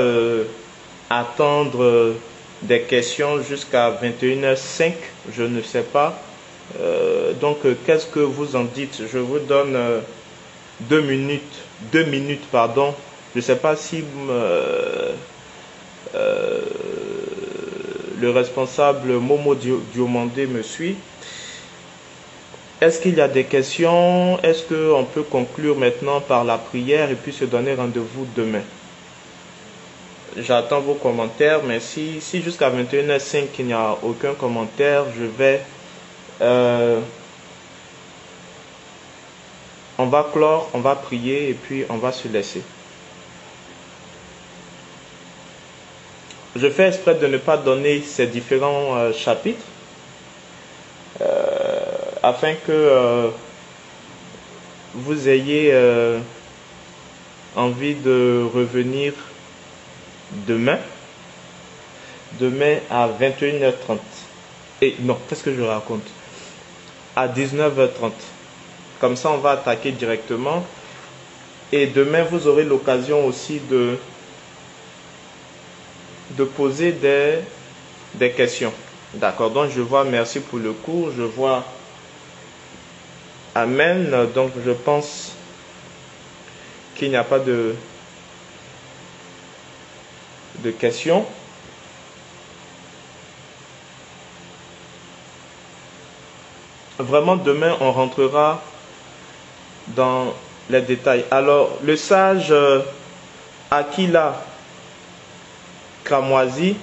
attendre des questions jusqu'à 21h05, je ne sais pas. Donc qu'est-ce que vous en dites? Je vous donne 2 minutes, pardon. Je ne sais pas si le responsable Momo Diomandé me suit. Est-ce qu'il y a des questions? Est-ce qu'on peut conclure maintenant par la prière et puis se donner rendez-vous demain? J'attends vos commentaires, mais si jusqu'à 21h05 il n'y a aucun commentaire, je vais... on va clore, on va prier et puis on va se laisser. Je fais exprès de ne pas donner ces différents chapitres afin que vous ayez envie de revenir demain à 21h30. Et non, qu'est-ce que je raconte? À 19h30. Comme ça, on va attaquer directement. Et demain, vous aurez l'occasion aussi de poser des questions. D'accord, donc je vois, merci pour le cours, je vois Amen, donc je pense qu'il n'y a pas de questions. Vraiment, demain, on rentrera dans les détails. Alors, le sage Akila Cramoisi,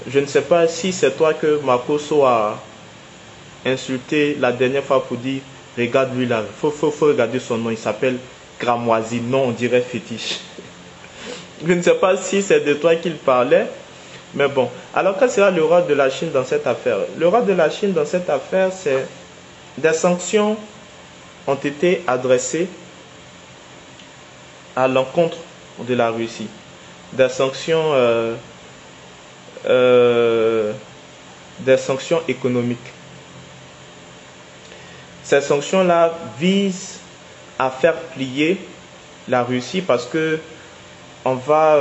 je ne sais pas si c'est toi que Makoso a insulté la dernière fois pour dire regarde lui là, faut regarder son nom, il s'appelle Cramoisi, non on dirait fétiche. Je ne sais pas si c'est de toi qu'il parlait, mais bon. Alors quel sera le rôle de la Chine dans cette affaire? Le rôle de la Chine dans cette affaire, c'est des sanctions ont été adressées à l'encontre de la Russie. Des sanctions économiques. Ces sanctions-là visent à faire plier la Russie parce que on va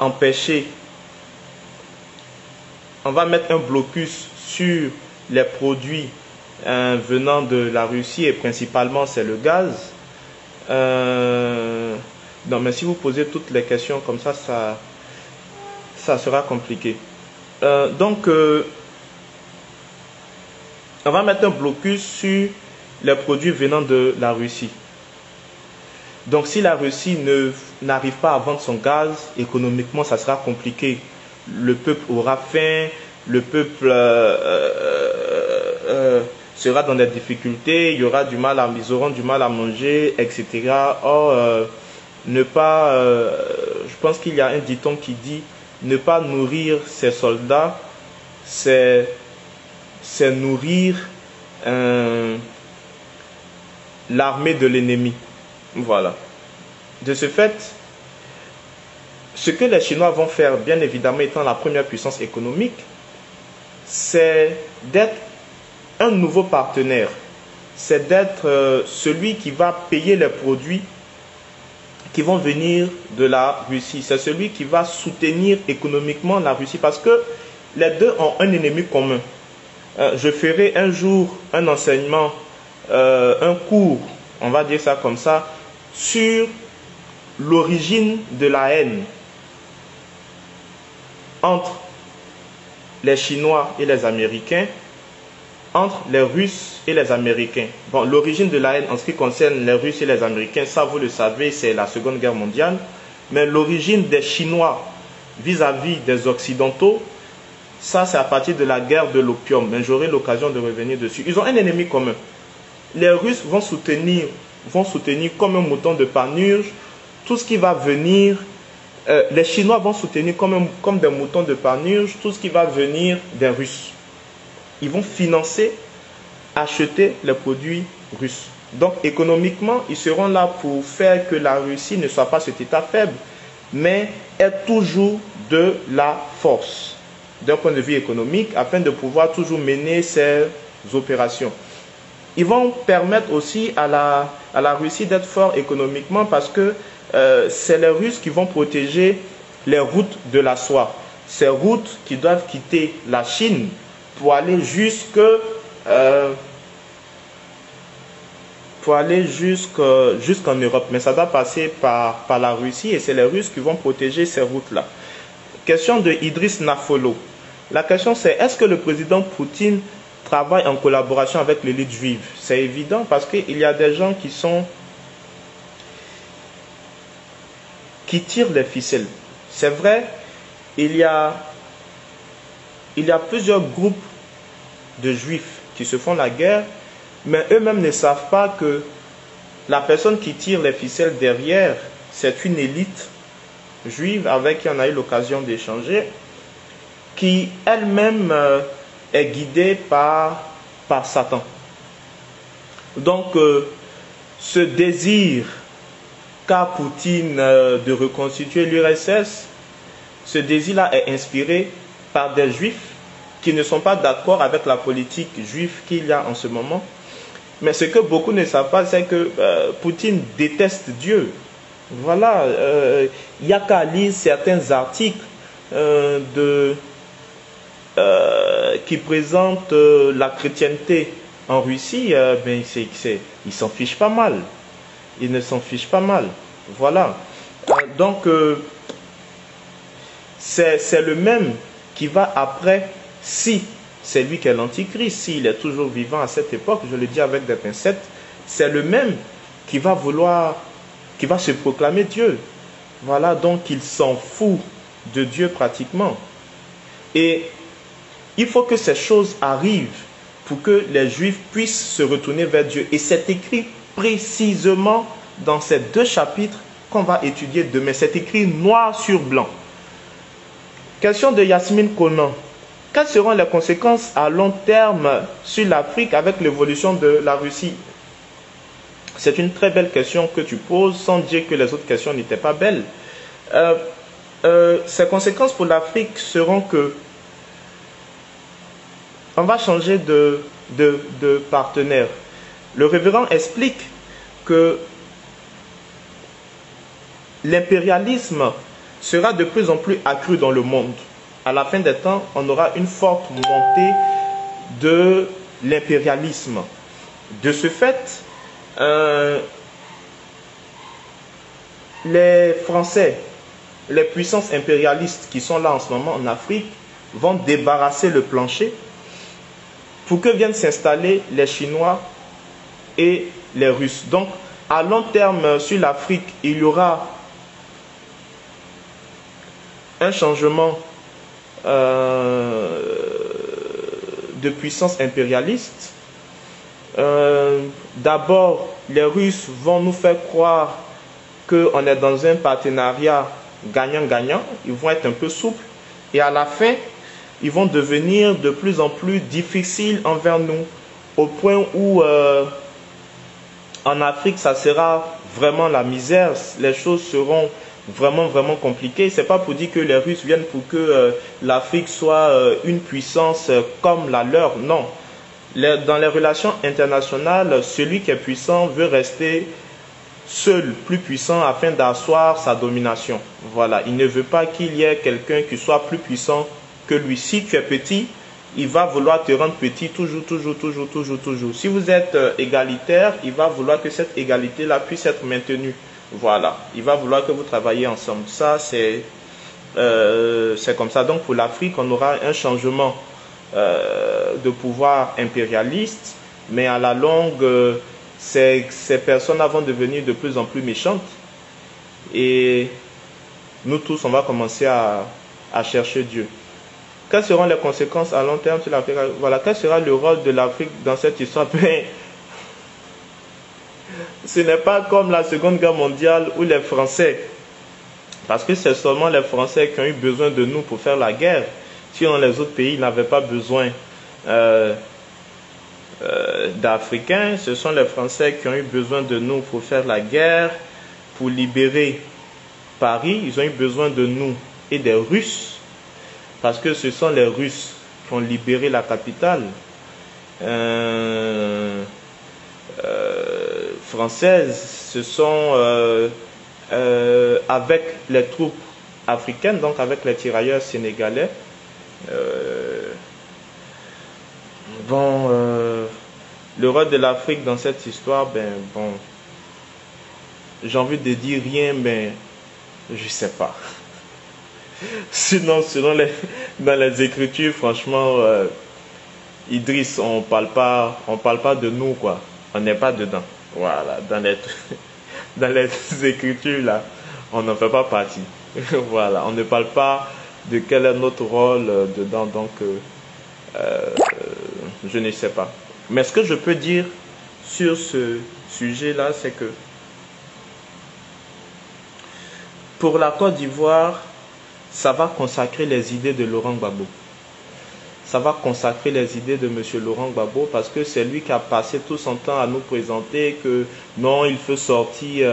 empêcher, on va mettre un blocus sur les produits venant de la Russie et principalement c'est le gaz. Non, mais si vous posez toutes les questions comme ça, ça sera compliqué. Donc, on va mettre un blocus sur les produits venant de la Russie. Donc, si la Russie n'arrive pas à vendre son gaz, économiquement, ça sera compliqué. Le peuple aura faim, le peuple sera dans des difficultés, ils auront du mal à manger, etc. Or, je pense qu'il y a un dicton qui dit ne pas nourrir ses soldats, c'est nourrir l'armée de l'ennemi. Voilà. De ce fait, ce que les Chinois vont faire, bien évidemment étant la première puissance économique, c'est d'être un nouveau partenaire. C'est d'être celui qui va payer les produits qui vont venir de la Russie. C'est celui qui va soutenir économiquement la Russie parce que les deux ont un ennemi commun. Je ferai un jour un enseignement, un cours, on va dire ça comme ça, sur l'origine de la haine entre les Chinois et les Américains, entre les Russes et les Américains. Bon, l'origine de la haine en ce qui concerne les Russes et les Américains, ça vous le savez, c'est la Seconde Guerre mondiale. Mais l'origine des Chinois vis-à-vis des Occidentaux, ça c'est à partir de la guerre de l'opium. Mais j'aurai l'occasion de revenir dessus. Ils ont un ennemi commun. Les Russes vont soutenir comme un mouton de panurge tout ce qui va venir. Les Chinois vont soutenir comme des moutons de panurge tout ce qui va venir des Russes. Ils vont financer, acheter les produits russes. Donc économiquement, ils seront là pour faire que la Russie ne soit pas cet État faible, mais ait toujours de la force d'un point de vue économique afin de pouvoir toujours mener ses opérations. Ils vont permettre aussi à la Russie d'être fort économiquement parce que c'est les Russes qui vont protéger les routes de la soie. Ces routes qui doivent quitter la Chine pour aller jusqu'en Europe. Mais ça doit passer par la Russie et c'est les Russes qui vont protéger ces routes-là. Question de Idriss Nafolo. La question c'est, est-ce que le président Poutine travaille en collaboration avec l'élite juive? C'est évident parce qu'il y a des gens qui tirent les ficelles. C'est vrai, il y a plusieurs groupes de juifs qui se font la guerre, mais eux-mêmes ne savent pas que la personne qui tire les ficelles derrière, c'est une élite juive avec qui on a eu l'occasion d'échanger, qui elle-même est guidée par Satan. Donc, ce désir qu'a Poutine de reconstituer l'URSS, ce désir-là est inspiré par des juifs qui ne sont pas d'accord avec la politique juive qu'il y a en ce moment. Mais ce que beaucoup ne savent pas, c'est que Poutine déteste Dieu. Voilà, il n'y a qu'à lire certains articles qui présentent la chrétienté en Russie, ils s'en fichent pas mal. Ils ne s'en fichent pas mal. Voilà. Donc, c'est le même qui va après, si c'est lui qui est l'antichrist, s'il est toujours vivant à cette époque, je le dis avec des pincettes, c'est le même qui va se proclamer Dieu. Voilà, donc il s'en fout de Dieu pratiquement. Et il faut que ces choses arrivent pour que les Juifs puissent se retourner vers Dieu. Et c'est écrit précisément dans ces 2 chapitres qu'on va étudier demain. C'est écrit noir sur blanc. Question de Yasmine Conan. Quelles seront les conséquences à long terme sur l'Afrique avec l'évolution de la Russie? C'est une très belle question que tu poses, sans dire que les autres questions n'étaient pas belles. Ces conséquences pour l'Afrique seront que on va changer de partenaire. Le révérend explique que l'impérialisme sera de plus en plus accru dans le monde. À la fin des temps, on aura une forte montée de l'impérialisme. De ce fait, les Français, les puissances impérialistes qui sont là en ce moment en Afrique, vont débarrasser le plancher pour que viennent s'installer les Chinois et les Russes. Donc, à long terme, sur l'Afrique, il y aura un changement de puissance impérialiste. D'abord, les Russes vont nous faire croire qu'on est dans un partenariat gagnant-gagnant, ils vont être un peu souples. Et à la fin, ils vont devenir de plus en plus difficiles envers nous, au point où en Afrique, ça sera vraiment la misère, les choses seront vraiment compliquées. C'est pas pour dire que les Russes viennent pour que l'Afrique soit une puissance comme la leur, non. Dans les relations internationales, celui qui est puissant veut rester seul, plus puissant, afin d'asseoir sa domination. Voilà, il ne veut pas qu'il y ait quelqu'un qui soit plus puissant que lui. Si tu es petit, il va vouloir te rendre petit toujours. Si vous êtes égalitaire, il va vouloir que cette égalité-là puisse être maintenue. Voilà, il va vouloir que vous travaillez ensemble. Ça, c'est comme ça. Donc, pour l'Afrique, on aura un changement de pouvoir impérialiste, mais à la longue, ces personnes-là vont devenir de plus en plus méchantes. Et nous tous, on va commencer à chercher Dieu. Quelles seront les conséquences à long terme sur l'Afrique? Voilà, quel sera le rôle de l'Afrique dans cette histoire? Ce n'est pas comme la Seconde Guerre mondiale où les Français, parce que c'est seulement les Français qui ont eu besoin de nous pour faire la guerre. Sinon, les autres pays n'avaient pas besoin d'Africains. Ce sont les Français qui ont eu besoin de nous pour faire la guerre, pour libérer Paris. Ils ont eu besoin de nous et des Russes. Parce que ce sont les Russes qui ont libéré la capitale française. Ce sont avec les troupes africaines, donc avec les tirailleurs sénégalais. Le rôle de l'Afrique dans cette histoire, j'ai envie de dire rien, mais je sais pas. Sinon, dans les Écritures, franchement, Idriss, on parle pas de nous, quoi. On n'est pas dedans. Voilà, dans les Écritures, là, on n'en fait pas partie. Voilà, on ne parle pas de quel est notre rôle dedans, donc je ne sais pas. Mais ce que je peux dire sur ce sujet-là, c'est que pour la Côte d'Ivoire, ça va consacrer les idées de Laurent Gbagbo. Ça va consacrer les idées de M. Laurent Gbagbo parce que c'est lui qui a passé tout son temps à nous présenter que non, il faut sortir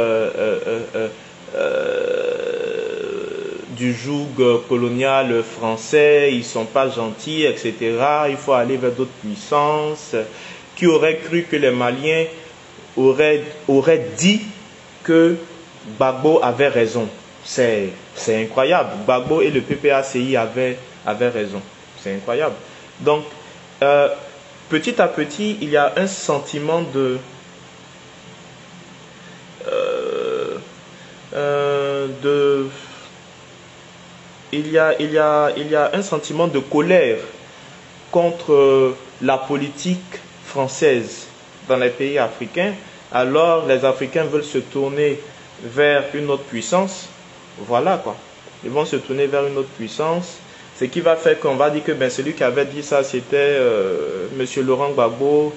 du joug colonial français, ils ne sont pas gentils, etc. Il faut aller vers d'autres puissances. Qui aurait cru que les Maliens auraient dit que Gbagbo avait raison? C'est incroyable. Gbagbo et le PPACI avaient raison. C'est incroyable. Donc, petit à petit, il y a un sentiment il y a un sentiment de colère contre la politique française dans les pays africains. Alors, les Africains veulent se tourner vers une autre puissance. Voilà quoi. Ils vont se tourner vers une autre puissance. Ce qui va faire qu'on va dire que celui qui avait dit ça, c'était M. Laurent Gbagbo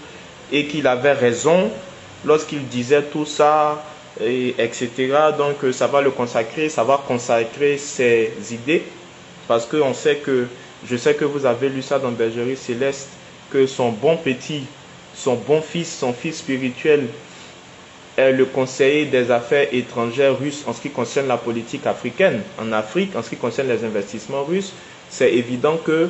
et qu'il avait raison lorsqu'il disait tout ça, etc. Donc ça va le consacrer, ça va consacrer ses idées. Parce que je sais que vous avez lu ça dans Bergerie Céleste, que son bon fils spirituel, est le conseiller des affaires étrangères russes en ce qui concerne la politique africaine en Afrique, en ce qui concerne les investissements russes. C'est évident que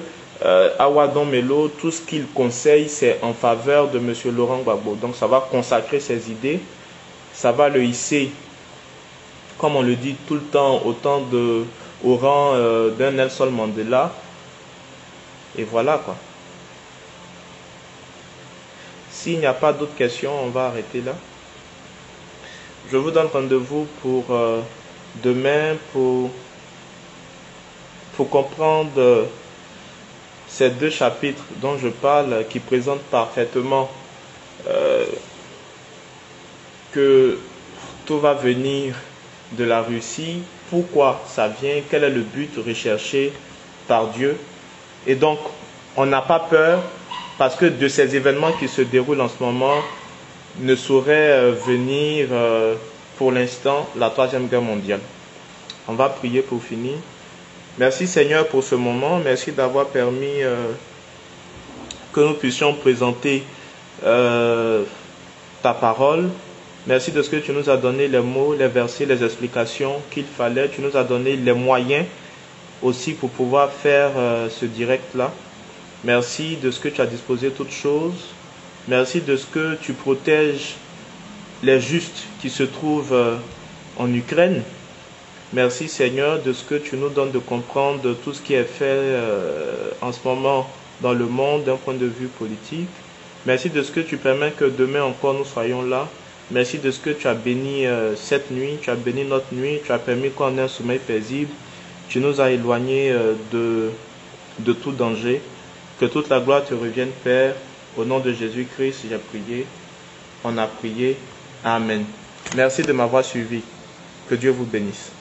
Awadon Melo, tout ce qu'il conseille, c'est en faveur de M. Laurent Gbagbo. Donc ça va consacrer ses idées, ça va le hisser, comme on le dit tout le temps, au rang d'un Nelson Mandela. Et voilà quoi. S'il n'y a pas d'autres questions, on va arrêter là. Je vous donne rendez-vous pour demain pour comprendre ces deux chapitres dont je parle qui présentent parfaitement que tout va venir de la Russie, pourquoi ça vient, quel est le but recherché par Dieu. Et donc, on n'a pas peur parce que de ces événements qui se déroulent en ce moment, ne saurait venir pour l'instant la Troisième Guerre mondiale. On va prier pour finir. Merci Seigneur pour ce moment. Merci d'avoir permis que nous puissions présenter ta parole. Merci de ce que tu nous as donné les mots, les versets, les explications qu'il fallait. Tu nous as donné les moyens aussi pour pouvoir faire ce direct-là. Merci de ce que tu as disposé toutes choses. Merci de ce que tu protèges les justes qui se trouvent en Ukraine. Merci Seigneur de ce que tu nous donnes de comprendre de tout ce qui est fait en ce moment dans le monde d'un point de vue politique. Merci de ce que tu permets que demain encore nous soyons là. Merci de ce que tu as béni cette nuit, tu as béni notre nuit, tu as permis qu'on ait un sommeil paisible. Tu nous as éloignés de tout danger. Que toute la gloire te revienne, Père. Au nom de Jésus-Christ, j'ai prié. On a prié. Amen. Merci de m'avoir suivi. Que Dieu vous bénisse.